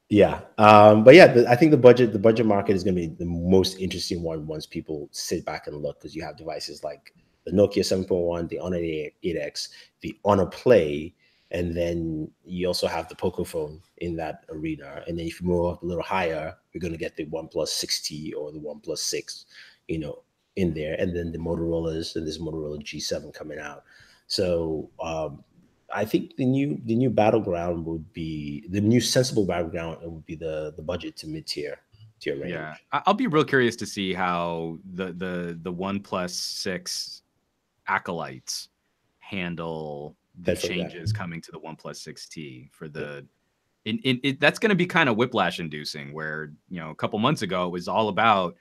Yeah, but yeah, I think the budget market is going to be the most interesting one once people sit back and look, because you have devices like the Nokia 7.1, the Honor 8X, the Honor Play, and then you also have the Poco phone in that arena. And then if you move up a little higher, you're going to get the OnePlus 6T or the OnePlus 6, in there, and then the Motorola's and this Motorola G7 coming out. So I think the new battleground would be the new sensible battleground. It would be the budget to mid-tier range. Yeah, I'll be real curious to see how the OnePlus 6 acolytes handle the changes coming to the OnePlus 6T for the. That's going to be kind of whiplash inducing, where a couple months ago it was all about,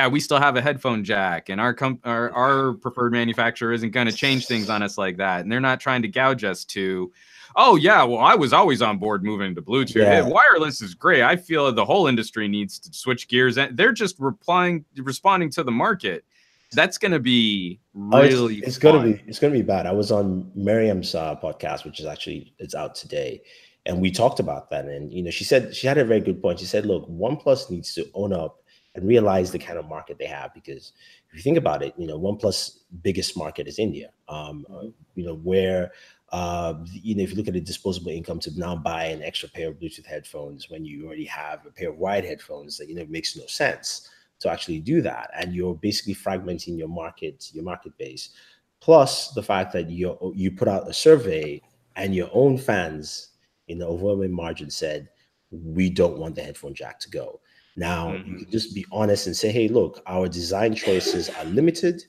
we still have a headphone jack and our preferred manufacturer isn't going to change things on us like that, and they're not trying to gouge us to, oh yeah, well, I was always on board moving to Bluetooth. Yeah. Wireless is great. I feel the whole industry needs to switch gears, and they're just responding to the market. That's going to be really it's going to be bad. I was on Miriam's podcast, which is it's out today. And we talked about that, and she said she had a very good point. She said, "Look, OnePlus needs to own up and realize the kind of market they have, because if you think about it, OnePlus' biggest market is India. Where if you look at the disposable income to now buy an extra pair of Bluetooth headphones when you already have a pair of wired headphones, that it makes no sense to actually do that, and you're basically fragmenting your market base. Plus the fact that you put out a survey and your own fans." In the overwhelming margin said, we don't want the headphone jack to go. Now, you can just be honest and say, hey, look, our design choices are limited,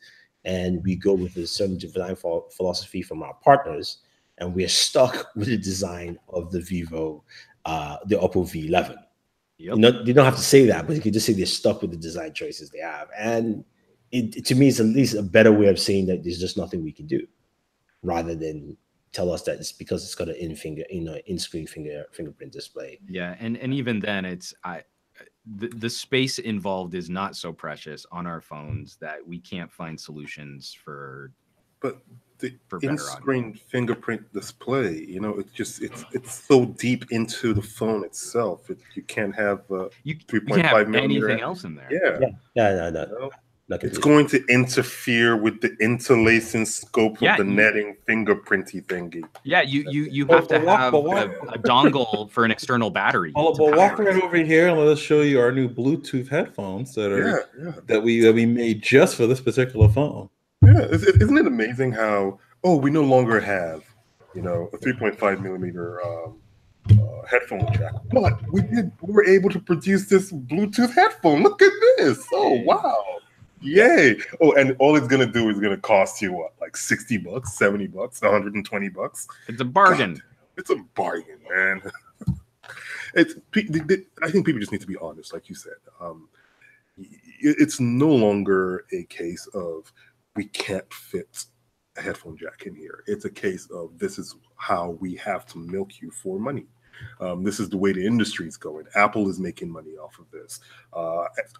and we go with a certain design philosophy from our partners, and we're stuck with the design of the Vivo, the Oppo V11. Yep. You don't have to say that, but you can just say they're stuck with the design choices they have. And to me, it's at least a better way of saying that there's just nothing we can do, rather than tell us that it's because it's got an in-screen fingerprint display. Yeah, and even then, it's the space involved is not so precious on our phones that we can't find solutions for. But the in-screen fingerprint display, it's so deep into the phone itself. You can't have 3.5 millimeter. Anything else in there. Yeah. No. It's going to interfere with the interlacing scope of the netting fingerprinty thingy. Yeah, you have to have a dongle for an external battery. But walk right over here and let us show you our new Bluetooth headphones that we made just for this particular phone. Yeah, isn't it amazing how we no longer have a 3.5 millimeter headphone jack, but we were able to produce this Bluetooth headphone. Look at this! Oh wow! Yay! Oh, and all it's gonna do is gonna cost you what, like $60, $70, $120? It's a bargain. God, it's a bargain, man. I think people just need to be honest, like you said. It's no longer a case of we can't fit a headphone jack in here. It's a case of this is how we have to milk you for money. This is the way the industry is going. Apple is making money off of this.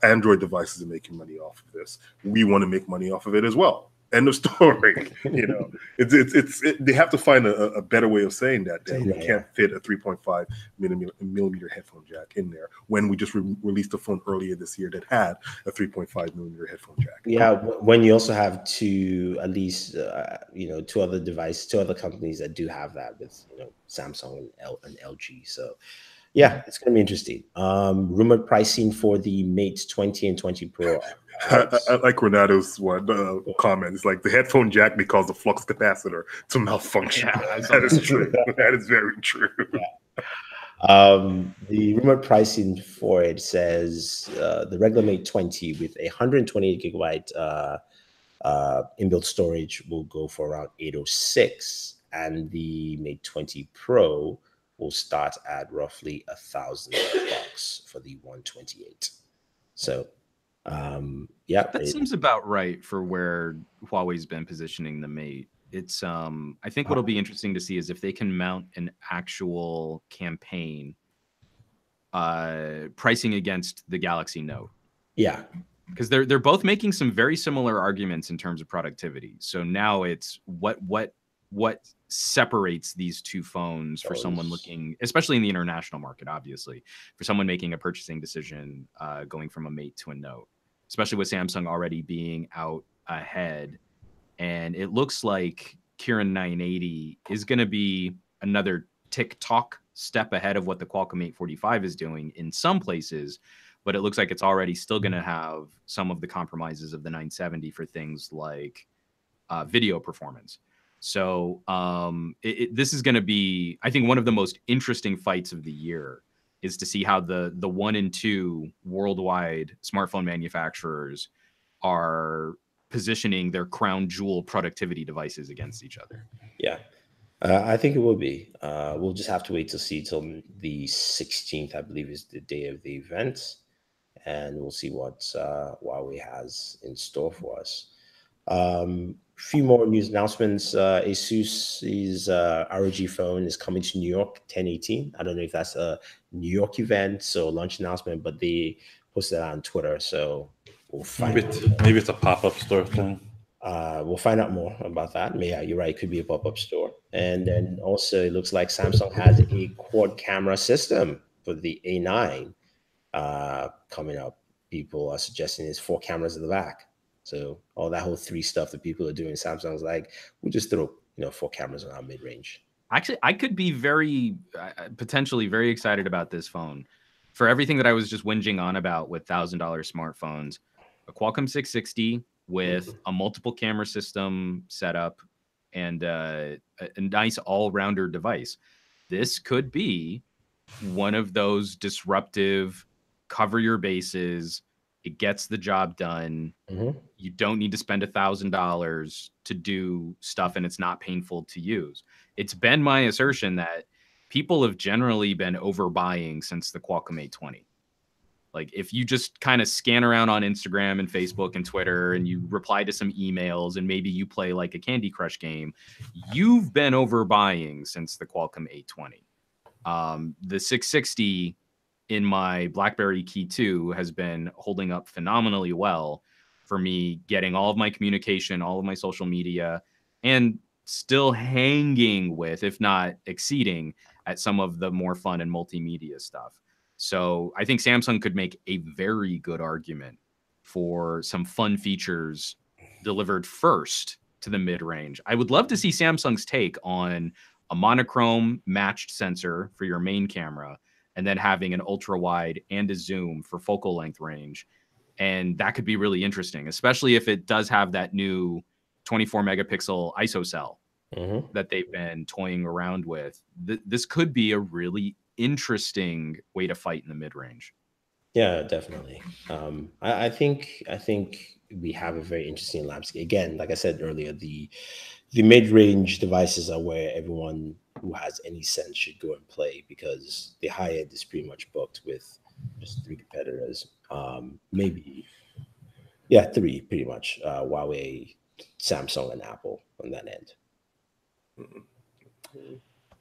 Android devices are making money off of this. We want to make money off of it as well. End of story. You know, they have to find a better way of saying that. They can't fit a 3.5 millimeter headphone jack in there when we just released a phone earlier this year that had a 3.5 millimeter headphone jack. Yeah, when you also have two, at least two other companies that do have that with Samsung and LG. So yeah, it's going to be interesting. Rumored pricing for the Mate 20 and 20 Pro. I like Renato's comment. It's like the headphone jack may cause the flux capacitor to malfunction. Yeah, that is true. That is very true. Yeah. The rumored pricing for it says the regular Mate 20 with 128 gigabyte inbuilt storage will go for around $806, and the Mate 20 Pro will start at roughly $1,000 for the 128. So yeah, that seems about right for where Huawei's been positioning the Mate. It's I think what'll be interesting to see is if they can mount an actual campaign pricing against the Galaxy Note. Yeah, because they're both making some very similar arguments in terms of productivity. So now it's what separates these two phones for someone looking, especially in the international market, obviously, for someone making a purchasing decision going from a Mate to a Note, especially with Samsung already being out ahead. And it looks like Kirin 980 is going to be another tick-tock step ahead of what the Qualcomm 845 is doing in some places, but it looks like it's already still going to have some of the compromises of the 970 for things like video performance. So this is going to be, I think, one of the most interesting fights of the year is to see how the 1 and 2 worldwide smartphone manufacturers are positioning their crown jewel productivity devices against each other. Yeah, I think it will be. We'll just have to wait to see till the 16th, I believe, is the day of the event, and we'll see what Huawei has in store for us. Few more news announcements. ASUS's ROG phone is coming to New York 10/18. I don't know if that's a New York event or launch announcement, but they posted that on Twitter, so we'll find maybe it's a pop-up store thing. We'll find out more about that. Yeah, you're right. It could be a pop-up store. And then also it looks like Samsung has a quad camera system for the A9 coming up. People are suggesting it's 4 cameras in the back. So all that whole 3 stuff that people are doing, Samsung's like, we'll just throw 4 cameras on our mid-range. Actually, I could be very potentially very excited about this phone for everything that I was just whinging on about with $1,000 smartphones. A Qualcomm 660 with a multiple camera system setup and a nice all-rounder device. This could be one of those disruptive, cover your bases, it gets the job done. Mm-hmm. You don't need to spend $1,000 to do stuff, and it's not painful to use. It's been my assertion that people have generally been overbuying since the Qualcomm 820. Like, if you just kind of scan around on Instagram and Facebook and Twitter and you reply to some emails and maybe you play like a Candy Crush game, you've been overbuying since the Qualcomm 820. The 660 in my BlackBerry Key 2 has been holding up phenomenally well for me, getting all of my communication, all of my social media, and still hanging with, if not exceeding, at some of the more fun and multimedia stuff. So I think Samsung could make a very good argument for some fun features delivered first to the mid-range. I would love to see Samsung's take on a monochrome matched sensor for your main camera, and then having an ultra wide and a zoom for focal length range. And that could be really interesting, especially if it does have that new 24 megapixel ISO cell that they've been toying around with. This could be a really interesting way to fight in the mid range. Yeah, definitely. I think we have a very interesting landscape. Again, like I said earlier, the mid-range devices are where everyone who has any sense should go and play, because the high end is pretty much booked with just 3 competitors. Maybe, yeah, 3 pretty much. Huawei, Samsung, and Apple on that end.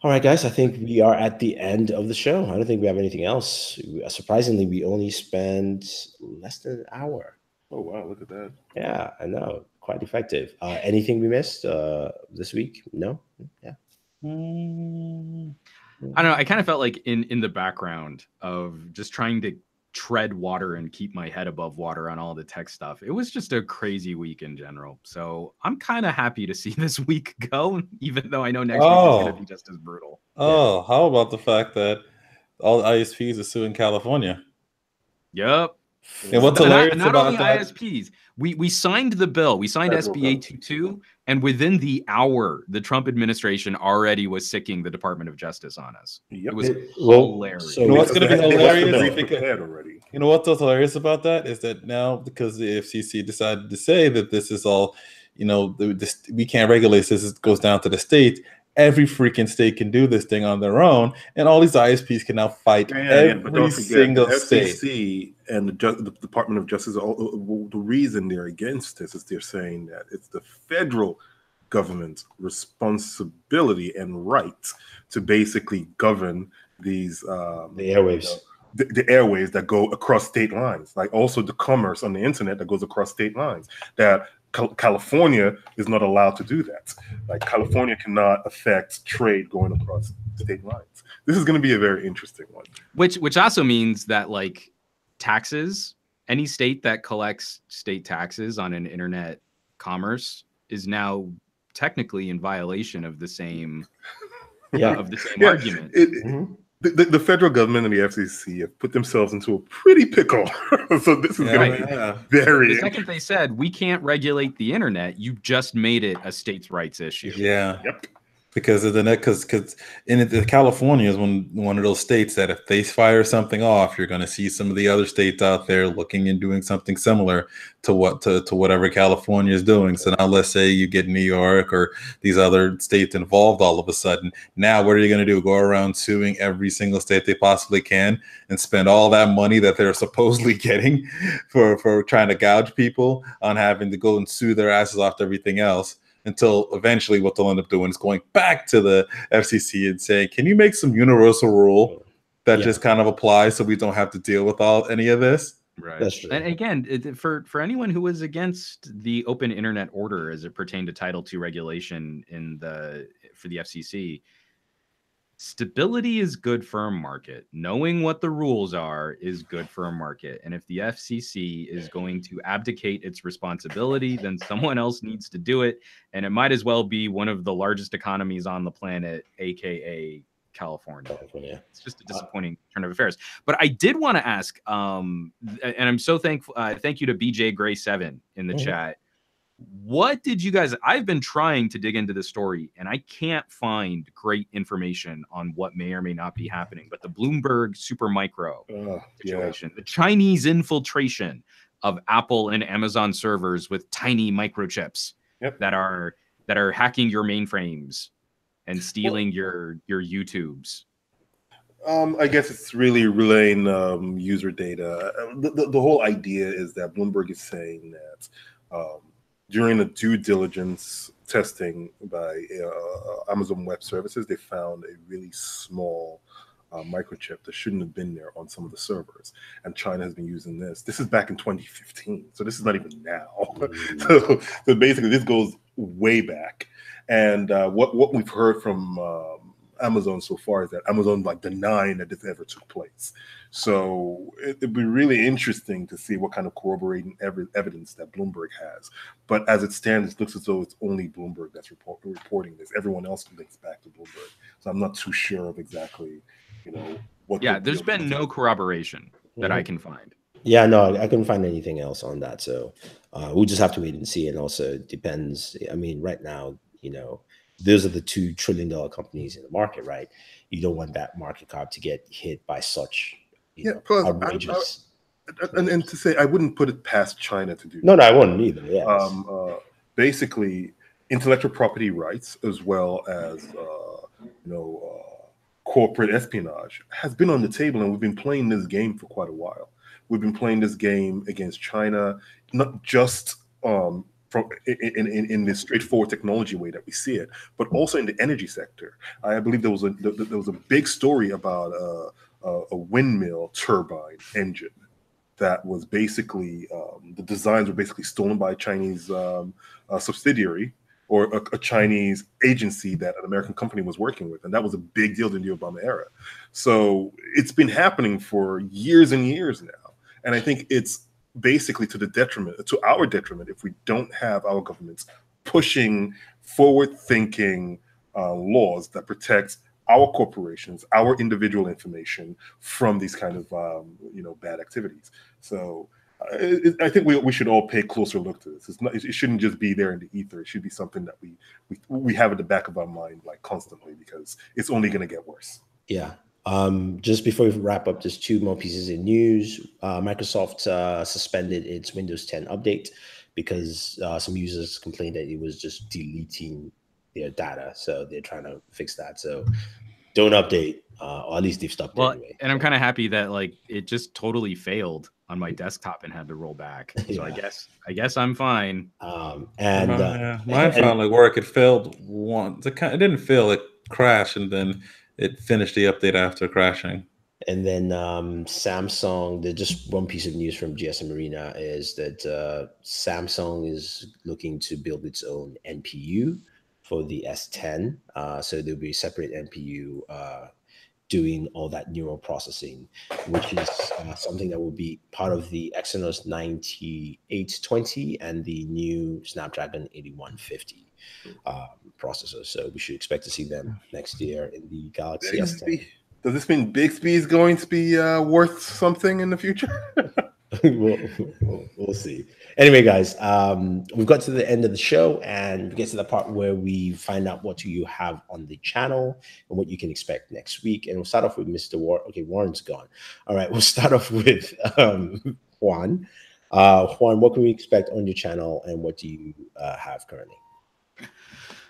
All right, guys, I think we are at the end of the show. I don't think we have anything else. Surprisingly, we only spent less than an hour. Oh, wow, look at that. Yeah, I know. Quite quite effective. Anything we missed this week? No. Yeah. I don't know. I kind of felt like in the background of just trying to tread water and keep my head above water on all the tech stuff. It was just a crazy week in general. So I'm kind of happy to see this week go, even though I know next week is going to be just as brutal. Oh, how about the fact that all the ISPs are suing California? Yep. And what's hilarious not about only that? ISPs, we signed the bill. We signed SB 822, and within the hour, the Trump administration already was sicking the Department of Justice on us. Yep. It was hilarious. You know what's going to be hilarious? Already. You know what's hilarious about that is that now, because the FCC decided to say that this is all, you know, we can't regulate this. It goes down to the state. Every freaking state can do this thing on their own, and all these ISPs can now fight every single state. FCC and the Department of Justice, the reason they're against this is they're saying that it's the federal government's responsibility and right to basically govern these the airwaves. The airways that go across state lines, like also the commerce on the internet that goes across state lines. That California is not allowed to do that. Like California cannot affect trade going across state lines. This is going to be a very interesting one. Which also means that like taxes, any state that collects state taxes on an internet commerce is now technically in violation of the same argument. The federal government and the FCC have put themselves into a pretty pickle. So this is going to be very. The second they said we can't regulate the internet, you just made it a states' rights issue. Yeah. Yep. Because of the net, because California is one of those states that if they fire something off, you're going to see some of the other states out there looking and doing something similar to whatever California is doing. So now let's say you get New York or these other states involved all of a sudden. Now what are you going to do? Go around suing every single state they possibly can and spend all that money that they're supposedly getting for trying to gouge people on having to go and sue their asses off to everything else. Until eventually what they'll end up doing is going back to the FCC and saying, can you make some universal rule that just kind of applies so we don't have to deal with any of this? Right. That's true. And again, for anyone who was against the open internet order as it pertained to Title II regulation for the FCC, stability is good for a market. Knowing what the rules are is good for a market. And if the FCC is going to abdicate its responsibility, then someone else needs to do it. And it might as well be one of the largest economies on the planet, aka California. It's just a disappointing turn of affairs. But I did want to ask, and I'm so thankful. Thank you to BJ Gray 7 in the chat. What did you guys? I've been trying to dig into this story, and I can't find great information on what may or may not be happening. But the Bloomberg Supermicro situation, the Chinese infiltration of Apple and Amazon servers with tiny microchips that are hacking your mainframes and stealing your YouTubes. I guess it's really relaying user data. The whole idea is that Bloomberg is saying that during the due diligence testing by Amazon Web Services, they found a really small microchip that shouldn't have been there on some of the servers. And China has been using this. This is back in 2015. So this is not even now. So basically, this goes way back. And what we've heard from Amazon so far is that Amazon denying that this ever took place. So it'd be really interesting to see what kind of corroborating evidence that Bloomberg has. But as it stands, it looks as though it's only Bloomberg that's reporting this. Everyone else links back to Bloomberg. So I'm not too sure of exactly, what. Yeah, there's been no corroboration that I can find. Yeah, no, I couldn't find anything else on that. So we'll just have to wait and see. And also it depends. I mean, right now, those are the $2 trillion companies in the market, right? You don't want that market cap to get hit by such outrageous. And to say, I wouldn't put it past China to do that. No, I wouldn't either. Yeah. Basically, intellectual property rights as well as corporate espionage has been on the table, and we've been playing this game for quite a while. We've been playing this game against China, not just in this straightforward technology way that we see it, but also in the energy sector. I believe there was a big story about a windmill turbine engine that was basically the designs were basically stolen by a Chinese subsidiary or a Chinese agency that an American company was working with. And that was a big deal in the Obama era. So it's been happening for years and years now. And I think it's basically to our detriment, if we don't have our governments pushing forward-thinking laws that protect our corporations, our individual information from these kind of bad activities. So I think we should all pay a closer look to this. It shouldn't just be there in the ether. It should be something that we have at the back of our mind, like, constantly, because it's only going to get worse. Yeah. Just before we wrap up, just two more pieces of news. Microsoft suspended its Windows 10 update because some users complained that it was just deleting their data. So they're trying to fix that. So don't update, or at least they've stopped it anyway. And I'm kind of happy that, like, it just totally failed on my desktop and had to roll back. So Yeah. I guess I'm fine. Mine finally worked. It failed once. It didn't fail. It crashed, and then it finished the update after crashing. And then Samsung, just one piece of news from GSM Arena is that Samsung is looking to build its own NPU for the S10. So there'll be a separate NPU doing all that neural processing, which is something that will be part of the Exynos 9820 and the new Snapdragon 8150 processor. So we should expect to see them next year in the Galaxy S10. Does this mean Bixby is going to be worth something in the future? We'll see. Anyway, guys, we've got to the end of the show, and we get to the part where we find out what you have on the channel and what you can expect next week. And we'll start off with Mr. Warren. Okay, Warren's gone. All right, we'll start off with Juan. Juan, what can we expect on your channel, and what do you have currently?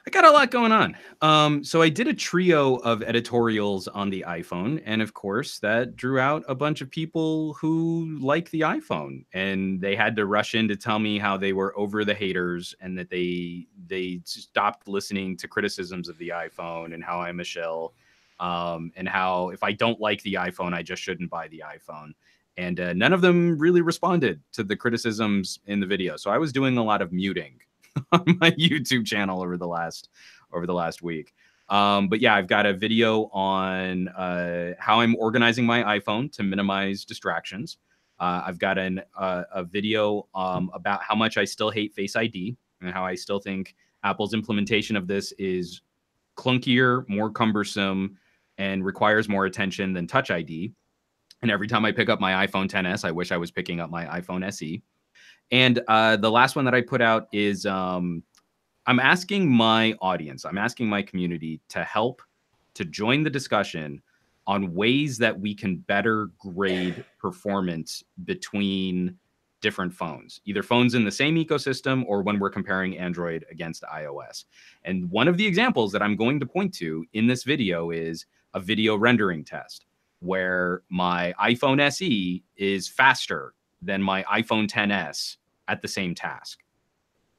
I got a lot going on. So I did a trio of editorials on the iPhone, and of course that drew out a bunch of people who like the iPhone, and they had to rush in to tell me how they were over the haters and that they stopped listening to criticisms of the iPhone and how I'm a shill, and how if I don't like the iPhone, I just shouldn't buy the iPhone. And none of them really responded to the criticisms in the video. So I was doing a lot of muting on my YouTube channel over the last week. But yeah, I've got a video on how I'm organizing my iPhone to minimize distractions. I've got a video about how much I still hate Face ID and how I still think Apple's implementation of this is clunkier, more cumbersome, and requires more attention than Touch ID. And every time I pick up my iPhone XS, I wish I was picking up my iPhone SE. And the last one that I put out is I'm asking my audience, I'm asking my community to help to join the discussion on ways that we can better grade performance between different phones, either phones in the same ecosystem or when we're comparing Android against iOS. And one of the examples that I'm going to point to in this video is a video rendering test where my iPhone SE is faster than my iPhone XS at the same task.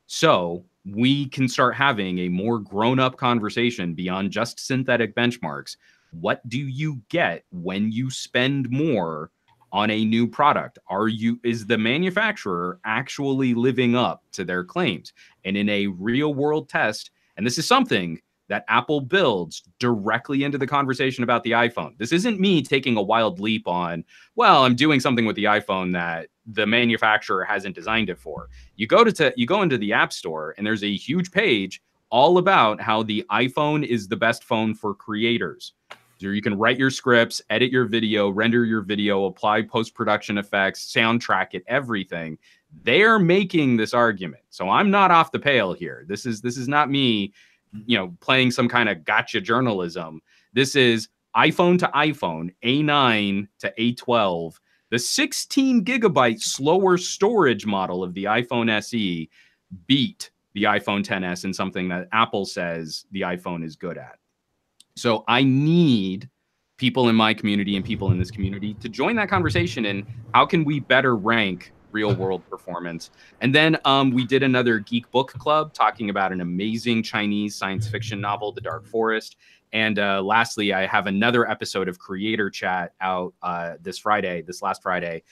So we can start having a more grown-up conversation beyond just synthetic benchmarks. What do you get when you spend more on a new product? Is the manufacturer actually living up to their claims? And in a real-world test, and this is something that Apple builds directly into the conversation about the iPhone. This isn't me taking a wild leap on, well, I'm doing something with the iPhone that the manufacturer hasn't designed it for. You go into the App Store, and there's a huge page all about how the iPhone is the best phone for creators. So you can write your scripts, edit your video, render your video, apply post-production effects, soundtrack it, everything. They're making this argument. So I'm not off the pale here. This is not me, playing some kind of gotcha journalism. This is iPhone to iPhone, A9 to A12. The 16 gigabyte slower storage model of the iPhone SE beat the iPhone XS in something that Apple says the iPhone is good at. So I need people in my community and people in this community to join that conversation. And how can we better rank real world performance? And then we did another Geek Book Club talking about an amazing Chinese science fiction novel, The Dark Forest. And lastly, I have another episode of Creator Chat out this last Friday,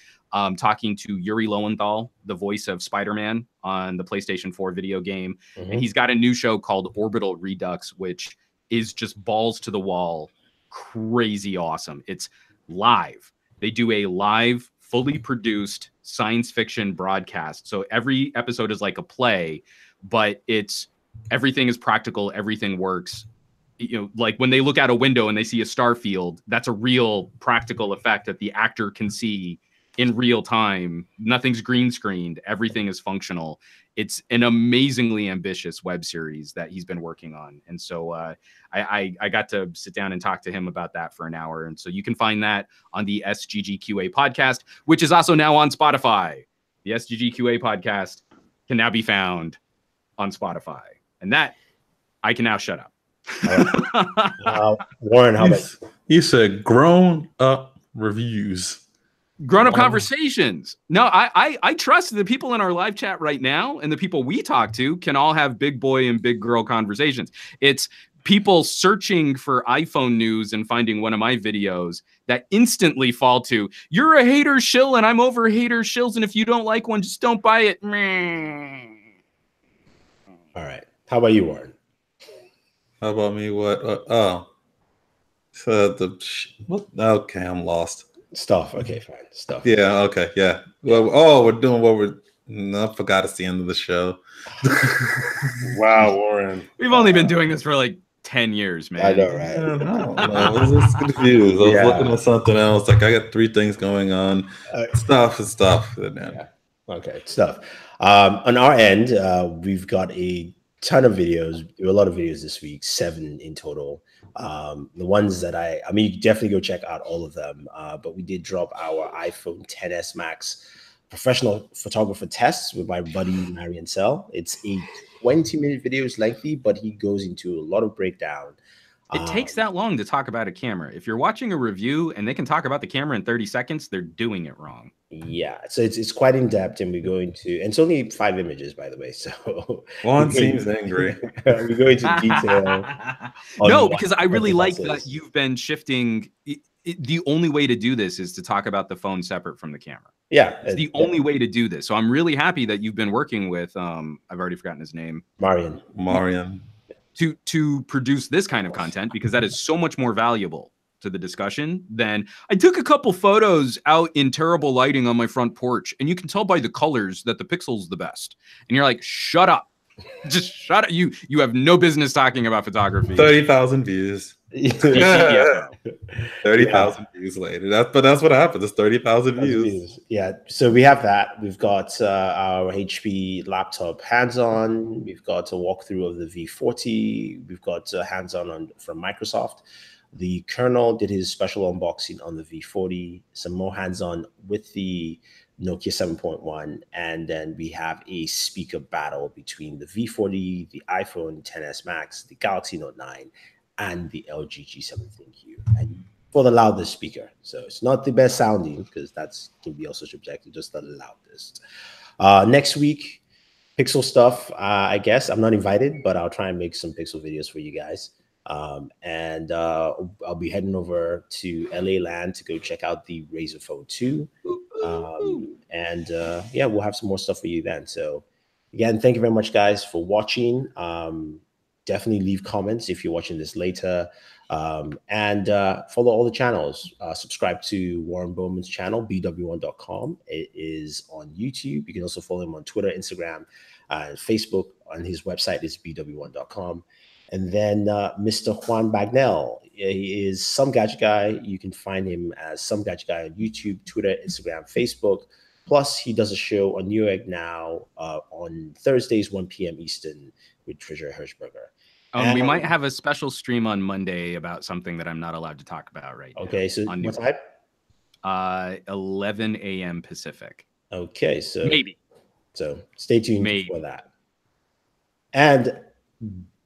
talking to Yuri Lowenthal, the voice of Spider-Man on the PlayStation 4 video game. Mm-hmm. And he's got a new show called Orbital Redux, which is just balls to the wall, crazy awesome. It's live. They do a live, fully produced science fiction broadcast. So every episode is like a play, but everything is practical, everything works. You know, like when they look out a window and they see a star field, that's a real practical effect that the actor can see in real time. Nothing's green screened. Everything is functional. It's an amazingly ambitious web series that he's been working on. And so I got to sit down and talk to him about that for an hour. And so you can find that on the SGGQA podcast, which is also now on Spotify. The SGGQA podcast can now be found on Spotify. And that I can now shut up. Warren, how about you? Said grown up reviews. Grown up conversations. No, I trust the people in our live chat right now and the people we talk to can all have big boy and big girl conversations. It's people searching for iPhone news and finding one of my videos that instantly fall to, you're a hater shill and I'm over hater shills. And if you don't like one, just don't buy it. All right. How about you, Warren? How about me? What? So what? Okay, I'm lost. Stuff. Okay, fine. Stuff. Yeah. Okay. Yeah. Well, we're doing what we're. No, I forgot it's the end of the show. Wow, Warren. We've only been doing this for like 10 years, man. I know, right? I was just confused. I was looking at something else. Like I got 3 things going on. Stuff. Yeah. Okay, stuff. On our end, we've got a ton of videos. There were a lot of videos this week, 7 in total. The ones that I mean, you definitely go check out all of them. But we did drop our iPhone XS Max professional photographer tests with my buddy Marian Sell. It's a 20-minute video. It's lengthy, but he goes into a lot of breakdown. It takes that long to talk about a camera. If you're watching a review and they can talk about the camera in 30 seconds, they're doing it wrong. Yeah, so it's quite in depth, and we go into, and it's only 5 images, by the way. So Juan seems angry. We go into detail. No, because I really like that you've been shifting. The only way to do this is to talk about the phone separate from the camera. Yeah, it's the only way to do this. So I'm really happy that you've been working with I've already forgotten his name. Marian. To produce this kind of content, because that is so much more valuable to the discussion than I took a couple photos out in terrible lighting on my front porch, and you can tell by the colors that the pixel's the best. And you're like, shut up. Just shut up. You have no business talking about photography. 30,000 views. 30,000 views later. But that's what happens. It's 30,000 views. Yeah. So we have that. We've got our HP laptop hands-on. We've got a walkthrough of the V40. We've got hands-on from Microsoft. The Colonel did his special unboxing on the V40. Some more hands-on with the Nokia 7.1, and then we have a speaker battle between the V40, the iPhone XS Max, the Galaxy Note 9, and the LG G7 ThinQ, and for the loudest speaker. So it's not the best sounding, because that's can be also subjective, just the loudest. Next week, Pixel stuff. I guess I'm not invited, but I'll try and make some Pixel videos for you guys. And I'll be heading over to LA Land to go check out the Razer Phone 2. Yeah, we'll have some more stuff for you then. So again, thank you very much, guys, for watching. Definitely leave comments if you're watching this later. And follow all the channels. Subscribe to Warren Bowman's channel, bw1.com. It is on YouTube. You can also follow him on Twitter, Instagram, and Facebook. And his website is bw1.com. And then Mr. Juan Bagnell, he is Some Gadget Guy. You can find him as Some Gadget Guy on YouTube, Twitter, Instagram, Facebook. Plus, he does a show on Newegg Now on Thursdays, 1 p.m. Eastern with Trisha Hirschberger. We might have a special stream on Monday about something that I'm not allowed to talk about right now. Okay, so what time? 11 a.m. Pacific. Okay, so maybe. So stay tuned for that. And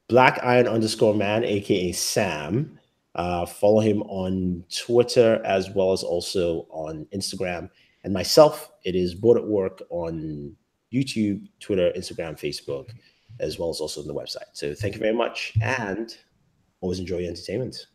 Black Iron _man, aka Sam. Follow him on Twitter as well as also on Instagram. And myself, it is Booredatwork on YouTube, Twitter, Instagram, Facebook, as well as also on the website. So thank you very much, and always enjoy your entertainment.